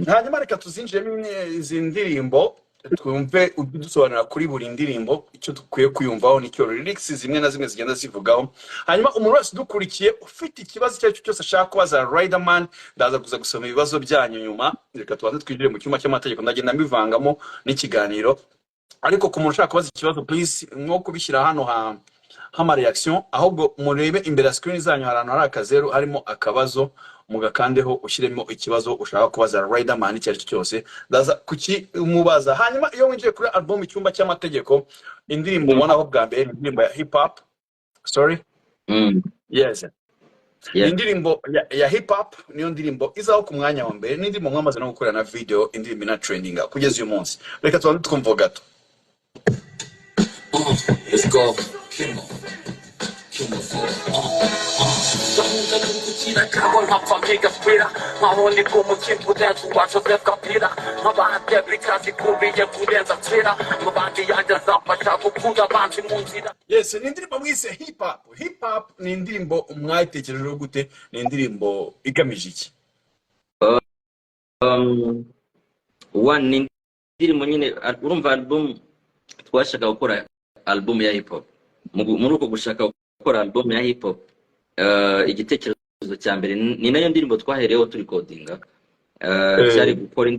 hanyuma reka tuzinjiremo izi ndirimbo twumve udusobanura kuri buri ndirimbo icyo dukwiye kuyumvaho nicyo lyrics zimwe na zimwe zigenda zivugaho hanyuma umuntu wese dukurikiye ufite ikibazo icyo cyose ashaka kubaza Riderman ndaza kuza gusoma ibibazo byanyu nyuma reka tubanze twinjire mu cyumba cy'amategeko ndagenda mbivangamo n'ikiganiro ariko ku muntu ushaka kubaza ikibazo please mwo kubishyira hano hama reaction ahubwo murebe imbere ya screen zanyu harano hari akazeru harimo akabazo mugakandeho ushyiremo ikibazo ushaka kubaza Riderman icyo cyose ndaza mubaza hanyuma iyo winjiye kuri album icyumba cy'amategeko indirimbo ubonaho bwa mbere indirimbo ya hip hop sorry yes ni Yeah. indirimbo ya hip hop, niyo ndirimbo izaho ku mwanya wa mbere, ni indirimbo mwamaze no gukorana na video, indirimbo ina trendinga kugeza uyu munsi. Reka tubanze twumva gato. Let's go. Gahunda ni ugukira kabo ntapfa migapira nkaho ni ko mukimbu urenze uwacu bw'agapira nk'abandi bikazi kubiye kurenza kera mu bandi yanjye azafasha gukura abanzi mu nzira. Yes, ni indirimbo mwise hip hop. Hip hop ni indirimbo mwayitekerejeho gute? Ni indirimbo igamije iki? One ni indirimbo nyine, urumva album twashaka gukora album ya hip hop. Muri uko gushaka gukora album ya hip hop, igitekerezo cya mbere ni nayo ndirimbo twahereyeho turi codinga, cyari gukora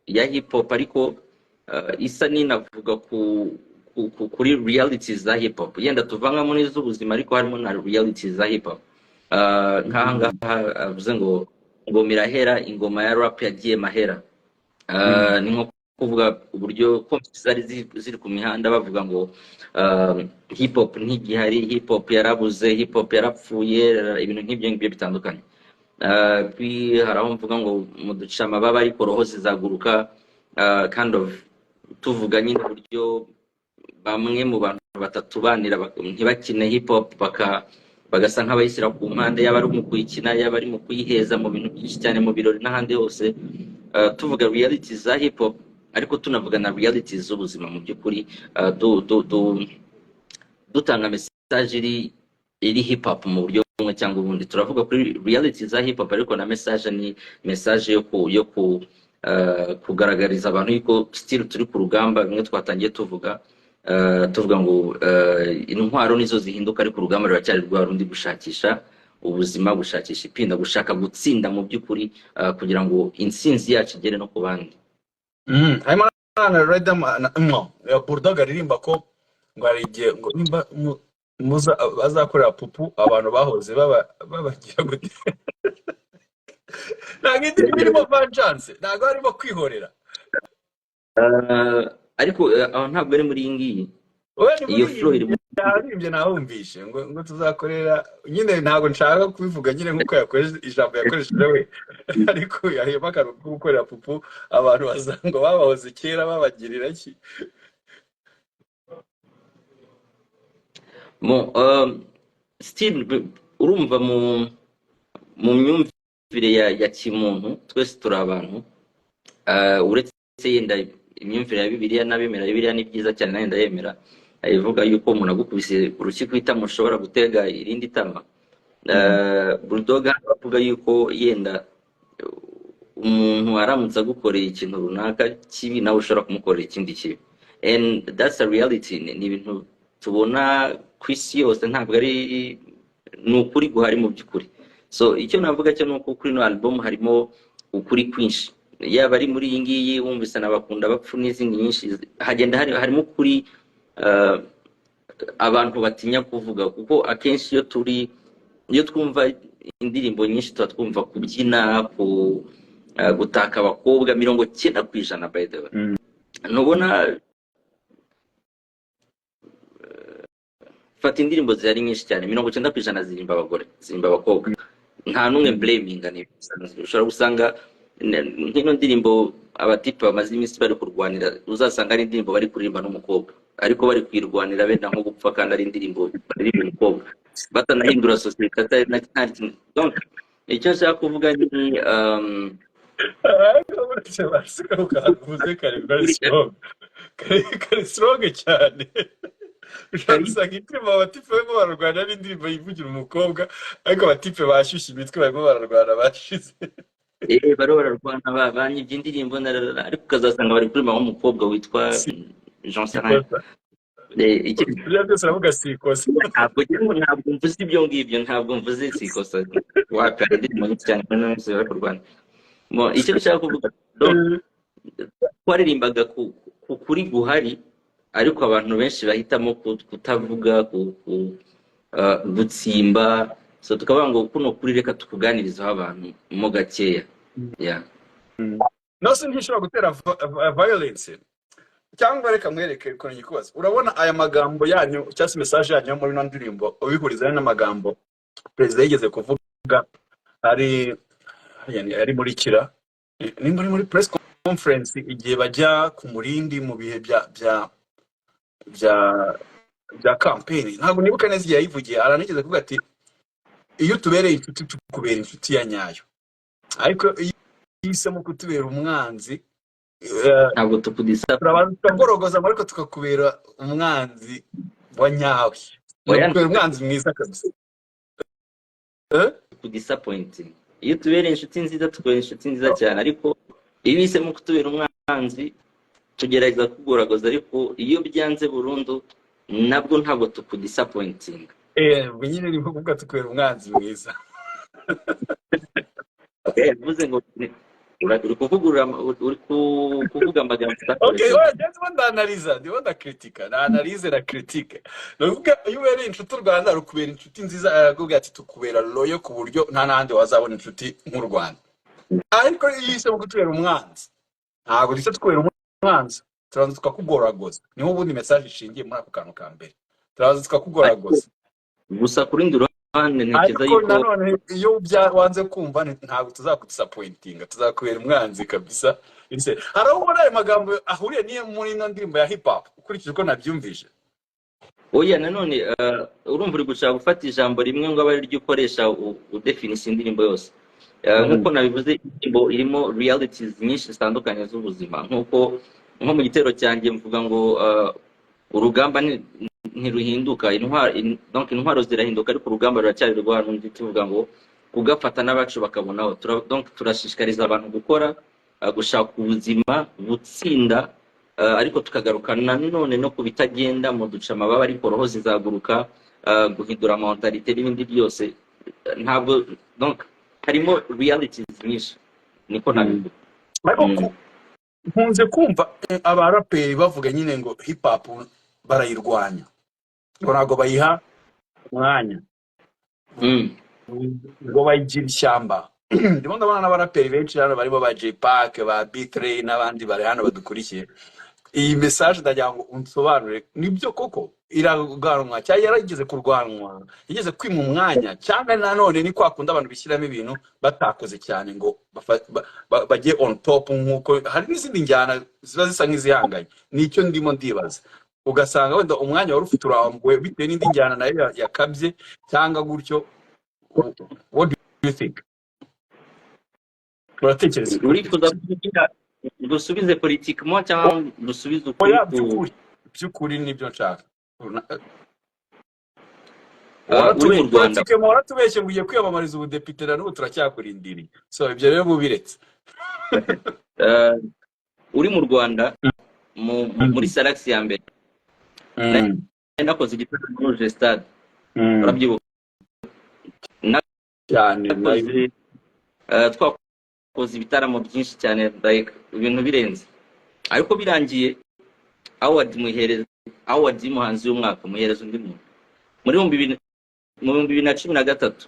ya hip hop ariko isa ninavuga kuri realities za hip hop. Yenda tuvanga muri z'ubuzima ariko harimo na realities za hip hop. Nkahangaha avuze ngo mirahera ingoma ya rap yagiye mahera. Ni nko kuvuga uburyo kompi ziri ku mihanda bavuga ngo hip hop ntigihari, hip hop yarabuze, hip hop yarapfuye, ibintu nk'ibyo ngibyo bitandukanye. Haraho mvuga ngo mu ducama baba ariko roho zizaguruka, kind of tuvuga nyine uburyo bamwe mu bantu batatubanira ntibakine hip hop bagasa nk'abayishyira ku mpande, yaba ari mu kuyikina, yaba ari mu kuyiheza mu bintu byinshi cyane mu birori n'ahandi hose. Tuvuga realities za hip hop ariko tunavuga na realities z'ubuzima mu by'ukuri, dutanga message iri hip hop mu buryo bumwe cyangwa ubundi. Turavuga kuri realities za hip hop ariko na message ni message yo kugaragariza abantu yuko still turi ku rugamba. Bimwe twatangiye tuvuga ngo intwaro nizo zihinduka ariko urugamba ruracyari rwa rundi, gushakisha ubuzima, gushakisha ipinda, gushaka gutsinda mu by'ukuri, kugira ngo intsinzi yacu igere no ku bandi. Harimo na Riderman ya Bulldog aririmba ko ngo arigiye ngo nimba azakorera pupu abantu bahoze babagira gute. Ntabwo indirimbo irimo vengeance, ntabwo arimo kwihorera. Ariko aho ntabwo ari muri iyi ngiyi. Iyo flow iri yaririmbye nawumvishe ngo tuzakorera nyine, ntabwo nshaka kubivuga nyine nkuko yakoresheje ijambo yakoresheje we, ariko yahema akaruhuko ko gukorera pupu abantu bazango babahoze kera babagirira ki. Still urumva mu myumvire ya kimuntu twese turi abantu, uretse yenda imyumvire ya Bibiliya n'abemera Bibiliya ni byiza cyane, nayo ndayemera. Ivuga yuko umuntu agukubise urushyi kwitama ushobora gutega irindi tama. Bulldog avuga yuko yenda umuntu aramutse agukoreye ikintu runaka kibi, nawe ushobora kumukorera ikindi kibi, and that's a reality. Ni ibintu tubona ku isi yose, ntabwo ari n'ukuri guhari mu by'ukuri. So icyo navuga cyo nuko kuri no album harimo ukuri kwinshi, yaba ari muri iyi ngiyi wumvise n'abakunda bapfu n'izindi nyinshi, hagenda harimo ukuri abantu batinya kuvuga, kuko akenshi iyo twumva indirimbo nyinshi tuba twumva kubyina, gutaka abakobwa 90% by the way. Nubona fata indirimbo zihari nyinshi cyane 90% zirimba abagore, zirimba abakobwa, nta numwe blaming. Ushobora gusanga nk'ino ndirimbo abatipe bamaze iminsi bari kurwanira, uzasanga ari indirimbo bari kuririmba n'umukobwa ariko bari kwirwanira benda nko gupfa, kandi ari indirimbo baririmba umukobwa, batanahindura sosiyete atari na kintu. Donc icyo nshaka kuvuga ni kari strong cyane. Usanga itima abatipe barimo bararwana n'indirimbo yivugira umukobwa, ariko abatipe bashyushye imitwe barimo bararwana bashize. Baro bararwana banyibye indirimbo, ariko ukazasanga bari kuririmba nk'umukobwa witwa Jean Serrin. Byose aravuga sikosa. Ntabwo mvuze ibyo ngibyo, ntabwo mvuze sikosa. Wapera indirimbo nyinshi cyane n'umunsi bari kurwana. Icyo nshaka kuvuga, twaririmbaga kuri guhari, ariko abantu benshi bahitamo kutavuga, gutsimba. So tukavuga ngo kuno kuri reka tukuganirizaho abantu mo gakeya. Nose ntishobora gutera violence. Cyangwa reka mwereke ko nyikubaza, urabona aya magambo yanyu cyangwa message yanyu muri no ndirimbo ubihuriza n'amagambo president yigeze kuvuga ari ari muri kira ni muri press conference igihe bajya ku murindi mu bihe bya campaign. Ntabwo nibuka neza igihe yayivugiye, aranigeze kuvuga ati iyo tubereye inshuti tukubera inshuti ya nyayo, ariko iyo uhisemo kutubera umwanzi ntabwo tukudisa turaborogoza ariko tukakubera umwanzi wa nyawe, tukubera umwanzi mwiza kabisa. kudisappointing. Iyo tubereye inshuti nziza tukubera inshuti nziza cyane, ariko iyo uhisemo kutubera umwanzi tugerageza kugoragoza, ariko iyo byanze burundu nabwo ntabwo tukudisappointing. Nyine ni kuvuga tukubera umwanzi mwiza. Bivuze ngo uri kuvuga amagambo Okay, ndimo ndakritika, analize na critique. Nuvuga iyo ubereye inshuti u Rwanda rukubera inshuti nziza, aravuga ati tukubera loyo ku buryo nta nandi wazabona inshuti nk'u Rwanda. Ariko iyo uhisemo kutubera umwanzi, ntabwo dusa tukubera umwanzi, turabanza tukakugoragoza. Niho ubundi message ishingiye muri ako kantu ka mbere, turabanza tukakugoragoza. Gusa kuri ndi ruhande ntekereza yuko yuko nanone iyo wanze kumva ntabwo tuzakudisappointinga, tuzakubera umwanzi kabisa. Hari aho ubona ayo magambo ahuriye niyo muri ino ndirimbo ya hip hop ukurikije uko nabyumvise? oya, nanone urumva uri gushaka gufata ijambo rimwe ngo abe ryo ukoresha udefinisa indirimbo yose. Nk'uko nabivuze, indirimbo irimo realities nyinshi zitandukanye z'ubuzima. Nko mu gitero cyanjye mvuga ngo urugamba ntiruhinduka, intwaro zirahinduka ariko urugamba ruracyari rwa rundi. Tuvuga ngo kugafata n'abacu bakabonaho. Donc turashishikariza abantu gukora, gushaka ubuzima butsinda, ariko tukagaruka nanone no kubitagenda mu duca amababa ariko roho zizaguruka, guhindura mentalite n'ibindi byose. Ntabwo donc harimo realities nyinshi, niko nabivuga. Ariko nkunze kumva abaraperi bavuga nyine ngo hip hop barayirwanya, ngo ntabwo bayiha umwanya, ngo bayigira ishyamba. Ndimo ndabona n'abaraperi benshi hano barimo ba J-Pac, ba B3 n'abandi bari hano badukurikiye. Iyi message ndagira ngo unsobanurire, nibyo koko iraganwa cyangwa yarageze kurwanwa, yigeze kwima umwanya, cyangwa nanone ni kwakunda abantu bishyiramo ibintu batakoze cyane ngo bagiye on top, nk'uko hari n'izindi njyana ziba zisa nk'izihanganye. Nicyo ndimo ndibaza, ugasanga wenda umwanya wari ufite urambuwe bitewe n'indi njyana nayo yakabye cyangwa gutyo. What do you think? Uratekereza urifuza kugira gusubize politiquement cyangwa gusubiza by'ukuri nibyo nshaka? uri mu Rwanda waratubeshye ngo ugiye kwiyamamariza ubudepite na n'ubu turacyakurindiriye, so ibyo rero mubiretse. uri mu Rwanda muri Salax ya mbere nakoze igitaramo muri Stade, urabyibuka cyane? twakoze ibitaramo byinshi cyane, like ibintu birenze, ariko birangiye award y'umuhanzi w'umwaka muhereza undi muntu muri 2013.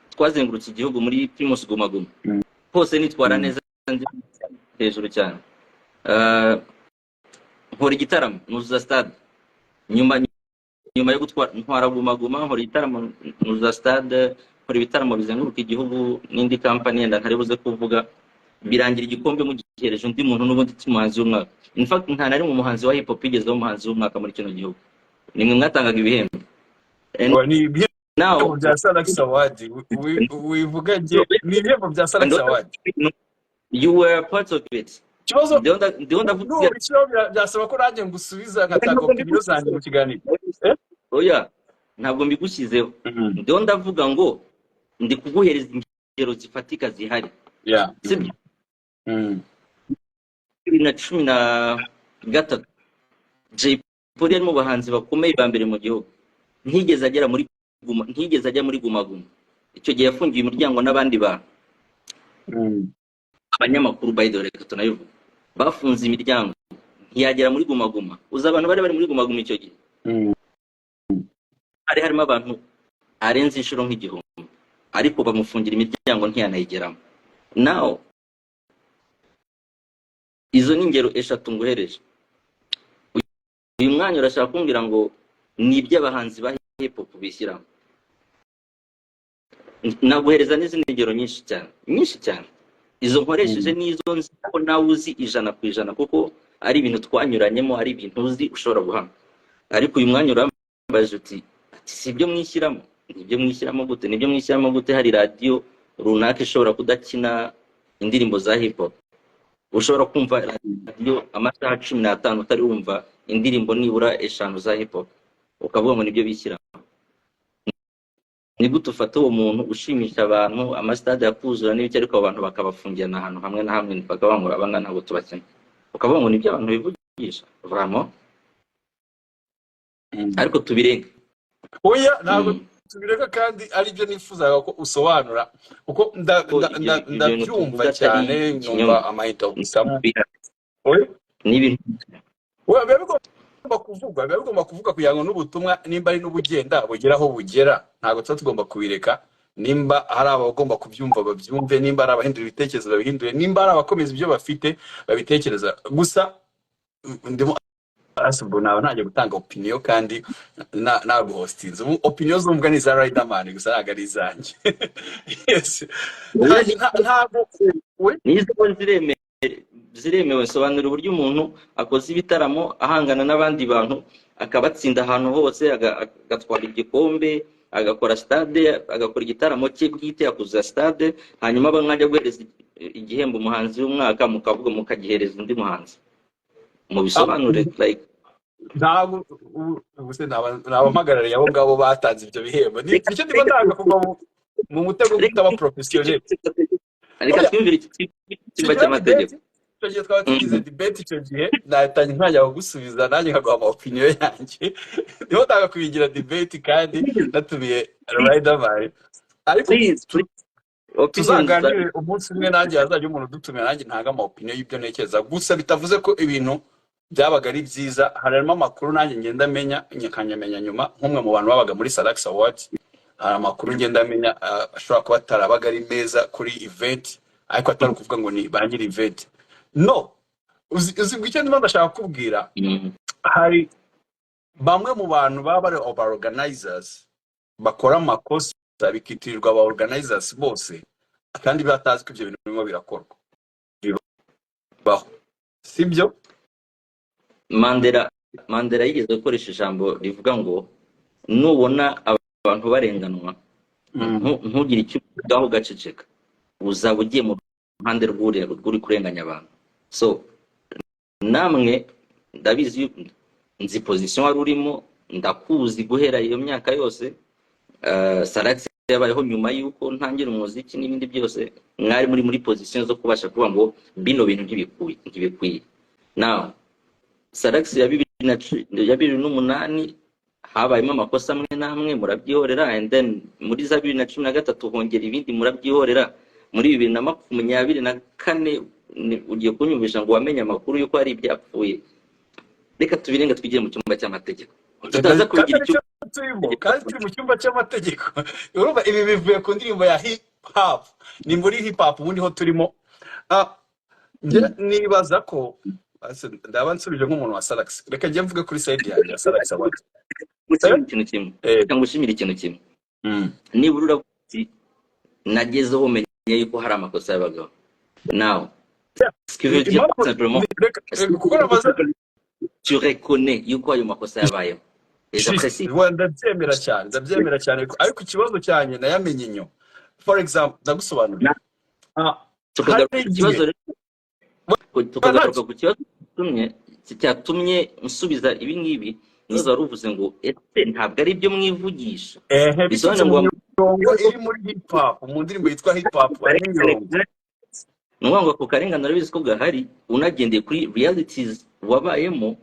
Twazengurutse igihugu muri Primus Guma Guma, hose nitwara neza hejuru cyane. Nkora igitaramo nuzuza Stade, nyuma yo ntwara Guma Guma, nkora igitaramo nuzuza Stade, nkora ibitaramo bizenguruka igihugu n'indi company yenda ntaribuze kuvuga, birangira igikombe mu gihereje undi muntu n'ubundi cy'umuhanzi w'umwaka. In fact nta nari mu muhanzi wa hip hop igezeho umuhanzi w'umwaka muri kino gihugu, nimwe mwatangaga ibihembo. Ni ibihembo bya Salax Award, wivuga nge ni ibihembo bya Salax Award. You were part of it. Kibazo ndiho ndavuga byasaba ko nanjye ngusubiza ngatanga opinion zanjye mu kiganiro. Oya, ntabwo mbigushyizeho. Ndiho ndavuga ngo ndi kuguhereza ingero zifatika zihari. Sibyo? 2013 Jay Polly ari mu bahanzi bakomeye ba mbere mu gihugu, ntigeze ajya muri Guma Guma. Icyo gihe yafungiye umuryango n'abandi bantu, abanyamakuru by the way, reka tunabivuga, bafunze imiryango ntiyagera muri Guma Guma. Uza abantu bari muri Guma Guma icyo gihe harimo abantu arenze inshuro nk'igihumbi, ariko bamufungira imiryango ntiyanayigeramo. Now izo ni ingero eshatu nguhereje. Uyu mwanya urashaka kumbwira ngo ni iby'abahanzi ba hip hop bishyiramo. Naguhereza n'izindi ngero nyinshi cyane izo nkoresheje n'izo nzi ko nawe uzi 100% kuko ari ibintu twanyuranyemo, ari ibintu uzi ushobora guhama. Ariko uyu mwanya urambaje uti si ibyo mwishyiramo, nibyo mwishyiramo gute hari radio runaka ishobora kudakina indirimbo za hip hop, ushobora kumva radio amasaha 15 utari wumva indirimbo nibura 5 za hip hop, ukavuga ngo nibyo bishyiramo. Ni gute ufata uwo muntu ushimisha abantu, amastade yakuzura n'ibiki, ariko abantu bakabafungirana ahantu hamwe na hamwe bakabangura abanga ntabwo tubakene, ukavuga ngo nibyo abantu bivugisha vraiment. Ariko tubirenga oya ntabwo tubireka, kandi aribyo nifuzaga ko usobanura kuko ndabyumva cyane, nyumva amahita gusama oya n'ibintu biba bigomba kuvuga kugira ngo n'ubutumwa nimba ari n'ubugenda bugeraho bugera, ntabwo tuba tugomba kubireka. Nimba hari abagomba kubyumva babyumve, nimba ari abahindura ibitekerezo babihindure, nimba ari abakomeza ibyo bafite babitekereza. Gusa ndimo asubwo naba ntaje gutanga opinion kandi ntabwo hostinze opinion zumva ni za Riderman gusa ntabwo ari zanjye. Yes ntabwo we nizo ziremewe. Sobanura uburyo umuntu akoze ibitaramo ahangana n'abandi bantu, akabatsinda ahantu hose, agatwara igikombe, agakora stade, agakora igitaramo cye bwite, akuza stade, hanyuma bangajya guhereza igihembo umuhanzi w'umwaka, mukavuga mukagihereza undi muhanzi. Mu bisobanure like ntabwo ubuse n'abamagarariye abo ngabo batanze ibyo bihembo. Nicyo ndimo ndanga kuva mu mutego gutaba professionnel. Ariko twumvira ikiba cy'amategeko. Icyo gihe twaba tugize debate, icyo gihe natanye nkajya gusubiza nanjye nkaguha ama opinion yanjye. Niho ndanga kubigira debate kandi natumiye Riderman. Ariko tuzaganire umunsi umwe nanjye hazajya umuntu udutumira nanjye ntanga ama opinion y'ibyo ntekereza. Gusa bitavuze ko ibintu byabaga ari byiza. Harimo amakuru nanjye ngenda menya nyakanyamenya nyuma, nk'umwe mu bantu babaga muri Salax Awards, hari amakuru ngenda menya ashobora kuba atarabaga ari meza kuri event, ariko atari kuvuga ngo ni banyiri event. No, uzi icyo ndimo ndashaka kubwira, hari bamwe mu bantu baba ari organizers bakora amakosa bikitirirwa aba organizers bose, kandi batazi ko ibyo bintu birimo birakorwa bibaho, sibyo? Mandela yigeze gukoresha ijambo rivuga ngo nubona abantu barenganwa ntugire icyo uvugaho gaceceka, uzaba ugiye mu ruhande rw'uri kurenganya abantu. So namwe ndabizi nzi position wari urimo, ndakuzi guhera iyo myaka yose. Salax yabayeho nyuma yuko ntangira umuziki n'ibindi byose, mwari muri position zo kubasha kuvuga ngo bino bintu ntibikwiye. Now Salax ya 2008 habayemo amakosa amwe namwe murabyihorera, and then muri za 2013 hongera ibindi murabyihorera. Muri 2024 ugiye kunyumvisha ngo wamenye amakuru yuko ari ibyapfuye. Reka tubirenga twigiye mu cyumba cy'amategeko, tutaza kubigira icyo kandi turi mu cyumba cy'amategeko. Urumva ibi bivuye ku ndirimbo ya hip hop, ni muri hip hop ubundi ho turimo. Nibaza ko ndaba nsubije nk'umuntu wa Salax. Reka njye mvuge kuri side yanjye ya Salax Awards. Ikintu kimwe cyangwa ushimira ikintu kimwe, nibura uravuga nagezeho menye yuko hari amakosa y'abagabo. Now ce que veut dire simplement tu reconnais yuko ayo makosa yabayeho. Ndabyemera cyane, ariko ikibazo cyane nayamenye nyo. For example, ndagusobanurira tukagaruka ku kibazo cyatumye nsubiza ibi ngibi. Nizo wari uvuze ngo ese ntabwo ari ibyo mwivugisha, bisobanura ngo iri muri hip hop, mu ndirimbo yitwa hip hop ngo ako karengane urabizi ko gahari, unagendeye kuri realities wabayemo,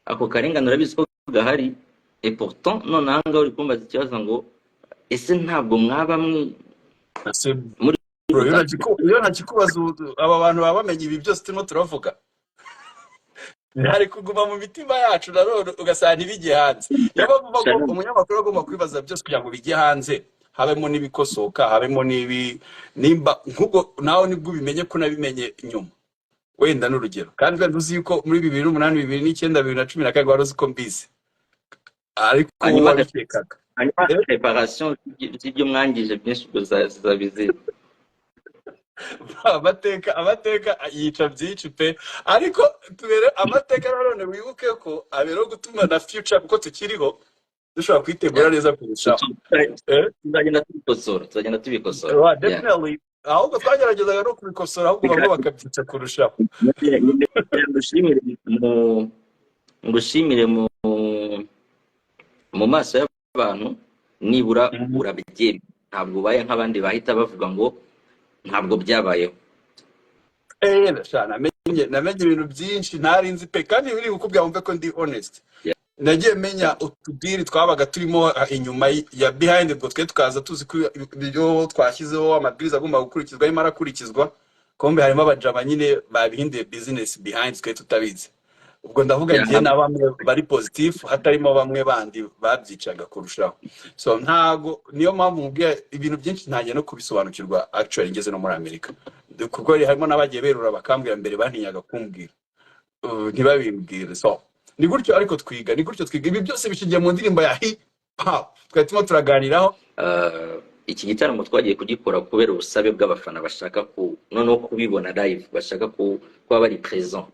ako karengane urabizi ko gahari. Et pourtant none ahanga uri kumbaza ikibazo ngo ese ntabwo mwaba muri iyo ntakikubaza aba bantu baba bamenye ibi byose turimo turavuga. Ntari kuguma mu mitima yacu narone ugasanga ntibijye hanze. Yabavuga ko umunyamakuru agomba kwibaza byose kugira ngo bijye hanze, habemo n'ibikosoka, habemo nimba nk'ubwo nawe nibwo ubimenye ko nabimenye nyuma. Wenda n'urugero kandi uzi yuko muri 2008 2009 2012 wari uzi ko mbizi. ariko hanyuma wabikekaga hanyuma reparation z'ibyo mwangije byinshi ubwo zizabizira. amateka yica byinshi pe, ariko tubere amateka nanone wibuke ko abero gutuma na future kuko tukiriho dushobora kwitegura neza kurushaho. tuzagenda tubikosora. Definitely, ahubwo twageragezaga no kubikosora ahubwo bamwe bakabyitsa kurushaho. ngushimire mu maso y'abantu nibura urabyemera, ntabwo ubaye nk'abandi bahita bavuga ngo ntabwo byabayeho. Namenye ibintu byinshi ntari nzi pe, kandi biri gukubwira wumve ko ndi honest. Nagiye menya utudiri twabaga turimo inyuma ya behind ubwo twe tukaza tuzi ko ibyo twashyizeho amabwiriza agomba gukurikizwa arimo arakurikizwa, kombe harimo abajama nyine babihinduye business behind twe tutabizi. Ubwo ndavuga ngiye na bamwe bari positive hatarimo bamwe bandi babyicaga kurushaho. So ntago niyo mpamvu mubwiye ibintu byinshi ntagiye no kubisobanukirwa actually ngeze no muri Amerika, kuko harimo n'abagiye berura bakambwira mbere bantinyaga kumbwira ntibabimbwire. So ni gutyo ariko twiga, ibi byose bishingiye mu ndirimbo ya hip hop twatimo turaganiraho. Iki gitaramo twagiye kugikora kubera ubusabe bw'abafana bashaka noneho kubibona live, bashaka kuba bari present,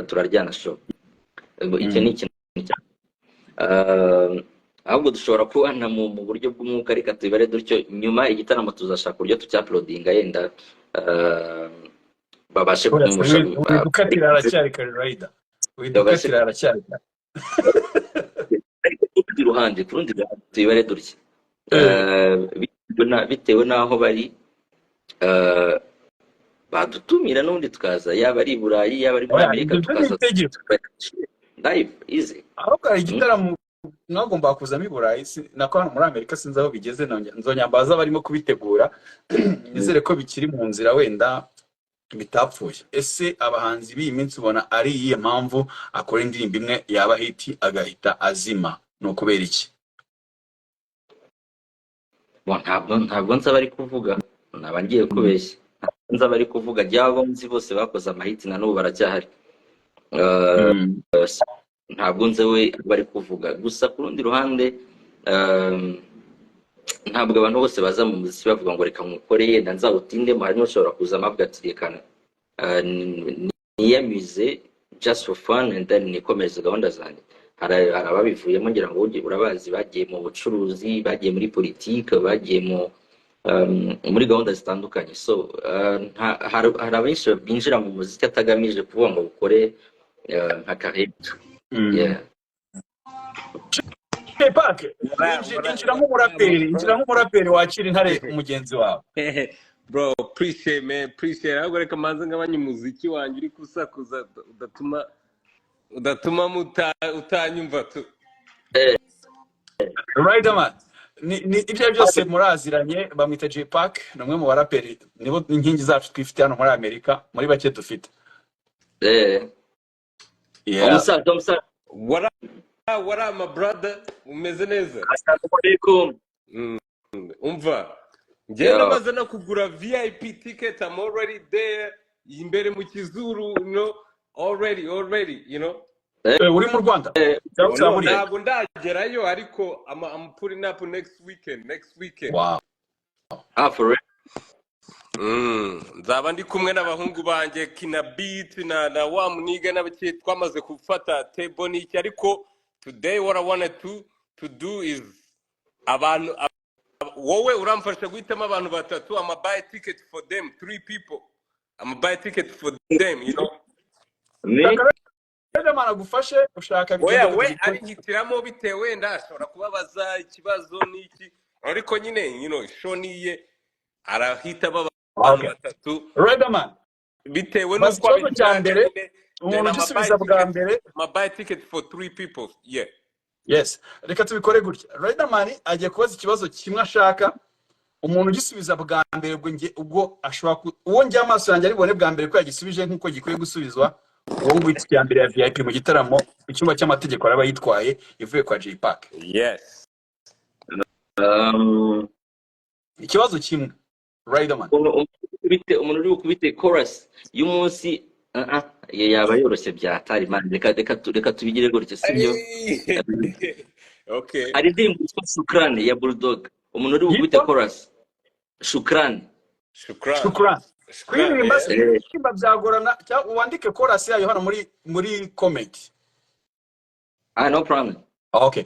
turaryana show. Icyo ni ikintu ahubwo dushobora kubana mu buryo bw'umwuka, reka tubare dutyo. Nyuma igitaramo tuzashaka uburyo tucyaplodinga yenda babashe kumusha dukatira aracyari kare rider dukatira aracyari kare. Ku rundi ruhande tubare dutyo bitewe n'aho bari, badutumira n'undi tukaza, yaba ari i Burayi yaba ari muri Amerika, tukaza live easy. Ahubwo hari igitaramo mwagomba kuzamo i Burayi nako hano muri Amerika sinzi aho bigeze, nzonyambaza barimo kubitegura. Nizere ko bikiri mu nzira wenda bitapfuye. Ese abahanzi b'iyi minsi ubona ari iyihe mpamvu akora indirimbo imwe yaba hiti agahita azima? No kubera iki? Ntabwo nzi abari kuvuga, naba ngiye kubeshya. Nzi abari kuvuga, ryabo nzi bose bakoze amahiti na n'ubu baracyahari. Ntabwo nzi we bari kuvuga. Gusa ku rundi ruhande ntabwo abantu bose baza mu muziki bavuga ngo reka nkukore yenda nzawutindemo. Hari n'ushobora kuza amavuga ati reka niyamize just for fun and then nikomeze gahunda zanjye. Hari ababivuyemo ngira ngo urabazi, bagiye mu bucuruzi, bagiye muri politike, bagiye muri gahunda zitandukanye. So hari abenshi binjira mu muziki atagamije kuvuga ngo ukore nka carrière. Pac, injira nk'umuraperi wakira intare mugenzi wawe. Bro, appreciate man, appreciate. Ahubwo reka manze ngabanye umuziki wanjye uri kusakuza udatuma utanyumva tu. Riderman, ni ibyo byose muraziranye, bamwita J-Pac, ni umwe mu baraperi nibo inkingi zacu twifite hano muri Amerika, muri bake dufite. Umusaza What up my brother? Umeze neza? Assalamu alaikum. Umva. Ngenda maze no kugura VIP ticket. I'm already there. Imbere mu kizuru, you know, already, you know. Uri mu Rwanda? Ntabwo ndagerayo ariko I'm putting up next weekend. Wow. For real? Nzaba ndi kumwe n'abahungu banjye Kina Beat na wa muniga n'abake twamaze gufata table n'iki, ariko today what I wanted to do is abantu wowe uramfasha guhitamo abantu batatu. I'm buy a ticket for them, 3 people. I'm buy a ticket for them, you know. Riderman agufashe ushaka we arihitiramo bitewe ndashobora kubabaza ikibazo n'iki, ariko nyine you know shoniye arahita abantu batatu. Riderman bitewe n'uko abijyanye umuntu ugisubiza bwa mbere buy ticket for 3 people. Yes, reka tubikore gutya. Riderman agiye kubaza ikibazo kimwe ashaka, umuntu ugisubiza bwa mbere ubwo ashobora uwo njya amaso yanjye aribone bwa mbere ko yagisubije nk'uko gikwiye gusubizwa, uwo ngwitse cya mbere ya VIP mu gitaramo icyumba cy'amategeko araba yitwaye ivuye kwa J-Pac. Yes. Ikibazo kimwe Riderman. Umuntu uri gukubite chorus y'umunsi iyo yaba yoroshye byatari man, reka tubigire gutyo, sibyo? Okay. Hari indirimbo yitwa Shukrani ya Bulldog, umuntu uri bukubite yitwa chorus. Shukrani. Shukran. Shukran. Shukran, Kuririmba yeah. kuririmba byagorana cyangwa wandike chorus yayo hano muri comment. No problem. Okay.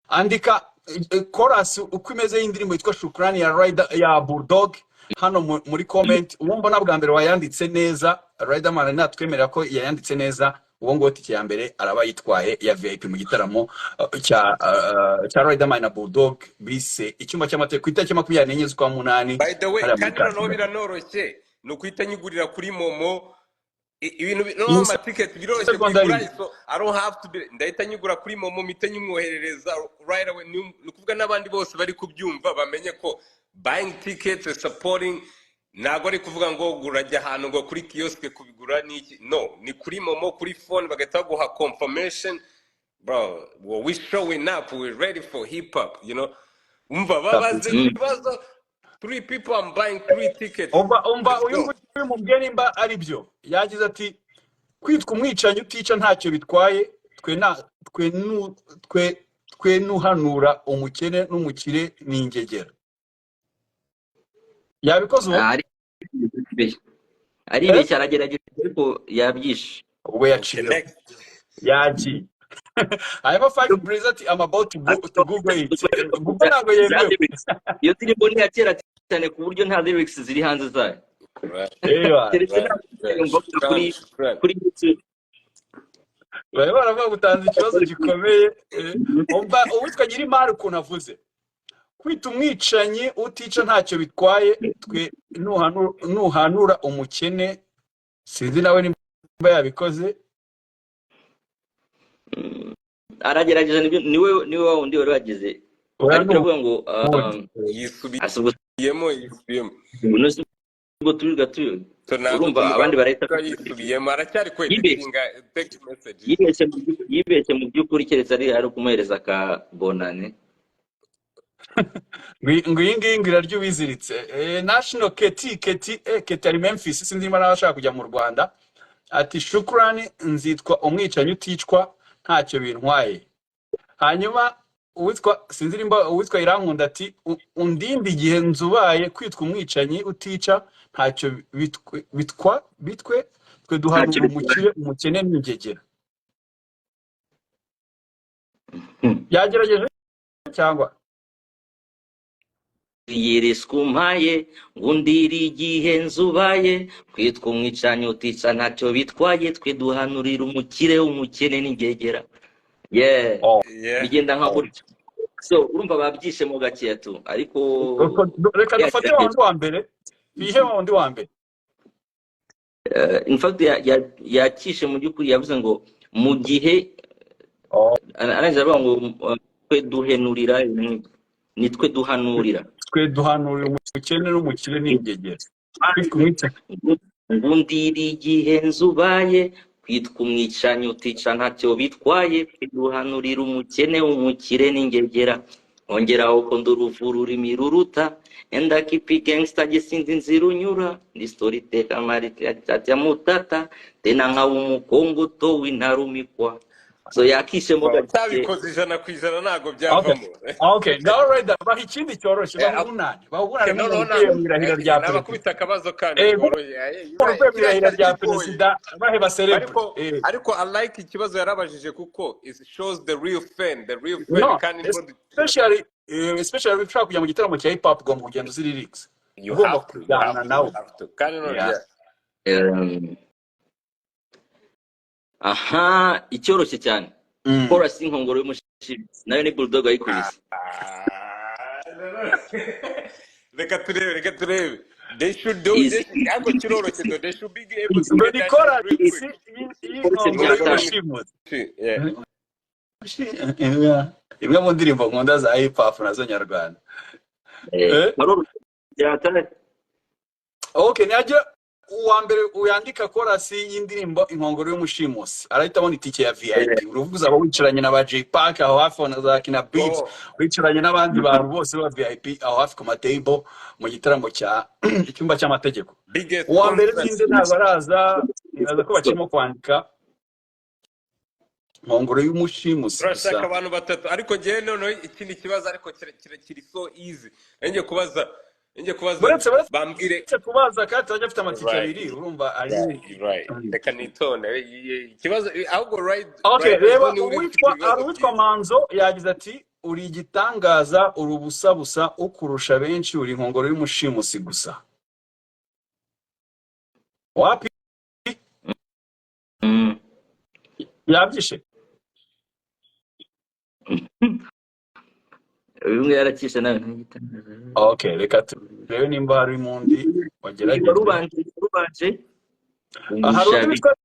Andika chorus uko imeze y'indirimbo yitwa Shukrani ya Bulldog hano muri comment. Uwo mbona bwa mbere wayanditse neza, Riderman natwemerera ko yayanditse neza, uwo ngo tike ya mbere araba yitwaye ya VIP mu gitaramo cya Riderman na Bulldog bise icyumba cy'amateka ku itariki 24 z'ukwa munani. By the way, kandi noneho biranoroshye ni ukwita nyigurira kuri Momo ibintu no ticket biroroshye kugura, so I don't have to ndahita nyigura kuri Momo mite nyimwoherereza right away. Ni kuvuga n'abandi bose bari kubyumva bamenye ko buying tickets and supporting ntago ari kuvuga ngo gurajya ahantu ngo kuri kiosk kubigura no, ni kuri Momo kuri phone bagahita guha confirmation. Bro, well, we showing up, we're ready for hip hop, you know. Umva babaze ikibazo 3 people, I'm buying 3 tickets. Umva uyu mubwene mba ari byo yagize ati kwitwa umwicanyi utica ntacyo bitwaye, twe nuhanura umukene n'umukire n'ingegera. Yabikoze uwo ari ibeshya aragerageza ariko yabyishe ubwo yagiye I'm a five Brizati, I'm about to Google it. Iyo ndirimbo ni yakera cyane ku buryo nta lyrics ziri hanze zayo. Kuri YouTube. Baravuga gutanza ikibazo gikomeye. Umva uwitwa Nyirimari ukuntu avuze. Kwita umwicanyi utica ntacyo bitwaye, twe nuhanura umukene. Sinzi nawe nimba yabikoze. Aragerageza niwe wundi wari wagize aravuga ngo yisubiyemo ngo turiga urumva abandi barahita yisubiyemo aracyari kwetinga text message yibeshye mu by'ukuri keretse ari kumuhereza ka bonane ngo iyi iraryo ubiziritse. National Keti ari Memphis, sinzi niba nabashaka kujya mu Rwanda. Ati Shukrani nzitwa umwicanyi uticwa ntacyo bintwaye. Hanyuma sinzi nimba uwitwa Irankunda ati undindi igihe nzubaye kwitwa umwicanyi utica ntacyo bitwe twe duhanura umukene n'ingegera. Yagerageje cyangwa yereskumpaye ngundiri igihe nzubaye kwitwa umwicanyi utica ntacyo bitwaye twe duhanurira umukene n'ingegera. Bigenda nka gutyo. So urumva babyishe mu gakeya tu ariko reka dufate wa mbere bihe wundi wa mbere. In fact yakishe mu by'ukuri yavuze ngo mu gihe arangiza avuga ngo twe duhenurira nitwe duhanurira umukene n'umukire n'ingegera. Ngundiri igihe nzubaye kwitwa umwicanyi utica ntacyo bitwaye duhanurira umukire n'ingegera. Ongeraho ko nduruvu rurimi ruruta enda kipi gangster gisinzi nzira unyura ndi story teka marite ya mutata tena nka umukongo to winarumikwa. So yakishe mboga tabikoze 100% nago byavamo. Okay, now right baha ikindi cyoroshye bahunane mu irahira rya perezida. Nabakubita akabazo kandi boroye. Mu irahira rya perezida bahe baserebre. Ariko I like ikibazo yarabajije kuko it shows the real fan kandi especially if kujya mu gitaramo cya hip hop gomba kugenda uzi lyrics. You have to. Kandi no aha icyoroshye cyane. Chorus inkongoro y'umushimi nayo ni Bulldog ayikubise. Reka turebe. They should do this. Ako kiroroshye though. They should be able to get that real quick. Imwe mu ndirimbo nkunda za hip hop nazo nyarwanda. Okay, najya uwa mbere uyandika chorus y'indirimbo inkongoro y'umushimusi arahita abona itike ya VIP. Uruvuza abo wicaranye na ba J Park aho hafi na za Kina Beats, wicaranye n'abandi bantu bose ba VIP aho hafi ku matable mu gitaramo cya icyumba cy'amategeko. Uwa mbere ninde ntabwo araza nibaza ko bakirimo kwandika nkongoro y'umushimusi turashaka gusa. abantu batatu ariko njyewe noneho ikindi kibazo ariko kiri so easy ngiye kubaza Buretse bambwire kubaza kandi turajya afite amatike Right. abiri urumva ari right reka nitone ikibazo ahubwo right Okay, right, reba uri ufite uwitwa ibibazo uwitwa byiza. Manzo yagize ati uri igitangaza uri ubusabusa ukurusha benshi uri inkongoro y'umushimusi gusa. Wapi Mm. yabyishe? Bimwe yarakishe nawe ntigitangaza. Okay, reka turebe nimba hari mundi wagerageje. Rubanje Hari undi witwa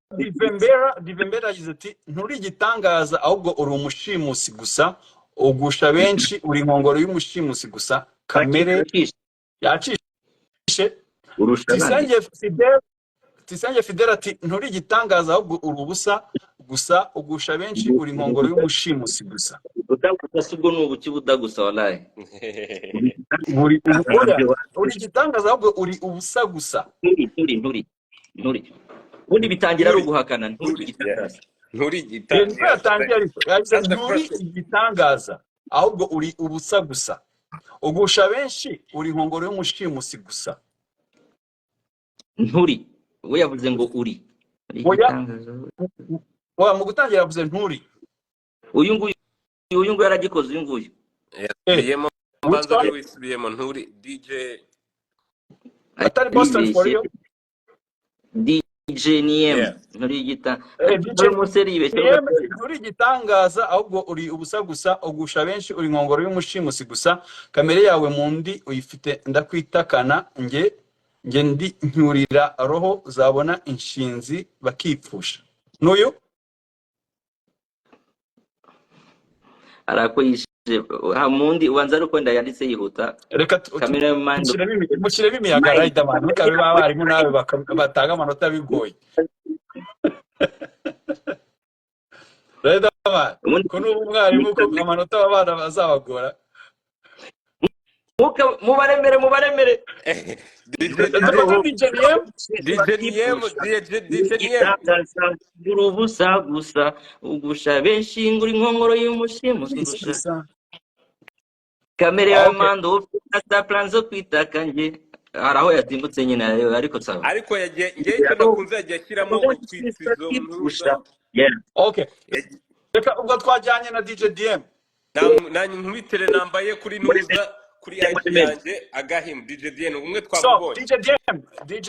Divembera yagize ati nturi igitangaza ahubwo uri umushimusi gusa ugusha benshi uri inkongoro y'umushimusi gusa. Kamere yacishe. urusha abandi. Tisenge Fidel ati nturi igitangaza ahubwo uri ubusa gusa ugusha benshi uri inkongoro y'umushimusi gusa. Udagusa ubwo n'ubuki budagusa wallahi. Uri igitangaza ahubwo uri ubusa gusa. Nturi. Ubundi bitangira ari uguhakana nturi igitangaza. nturi Niko igitangaza yatangiye ariko yagize nturi igitangaza ahubwo uri ubusa gusa ugusha benshi uri inkongoro y'umushimusi gusa. Nturi. We yavuze ngo uri. Wa mu gutangira yavuze nturi. Uyu nguyu yaragikoze uyu nguyu. yemo mbanza wisubiyemo nturi DJ Atari Boston for you. DJ Niem. Yeah. Nturi igita. DJ Museri yibeshye. nturi igitangaza ahubwo uri ubusa gusa ugusha benshi uri inkongoro y'umushimusi gusa. Kamere yawe mu ndi uyifite ndakwitakana nge ndi ncyurira roho zabona inshinzi bakipfusha. N'uyu Arako yishe hamundi ubanza ari uko ndayanditse yihuta. reka Cameraman mushyiremo imiyaga Riderman mukabe abarimu nawe batanga amanota bigoye. Riderman ko n'ubu umwarimu ko amanota abana bazabagora. mubaremere. Urubusa gusa ugusha benshi nguri inkongoro y'umushimusi gusa. Kamere ya mando ufite plan zo kwitaka nge araho yatimbutse nyine ariko saba. ariko yagiye icyo nakunze yagiye ashyiramo utwitizo mpuza. Okay, reka ubwo twajyanye na DJ DM. nanjye nkubitire nambaye kuri nuza kuri IG yanjye agahim DJ DM umwe twamubonye. DJ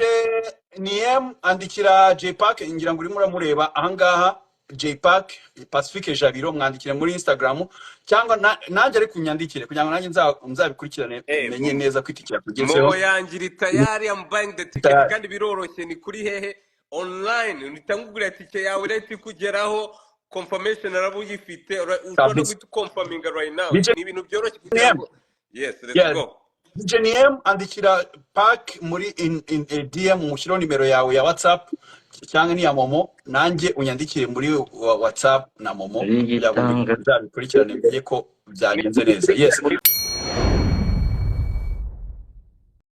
Niem andikira JPack ngira ngo urimo uramureba ahangaha. JPack Pacifique Jabiro mwandikire muri Instagram cyangwa nanjye ari kunyandikire kugira ngo nanjye nzabikurikirane menye neza kwitikira kugezeho. Momo yanjye tayari am buying the ticket kandi biroroshye ni kuri hehe online nitangugura tike yawe leti kugeraho confirmation arabu yifite ushobora guhita confirming right now ni ibintu byoroshye kugira ngo yes let's go. DJ Niem andikira Pack muri DM mushyiro nimero yawe ya WhatsApp cyangwa ni ya Momo nanjye unyandikire muri WhatsApp na Momo kugira ngo nzabikurikirane mbiye ko byagenze neza. Yes.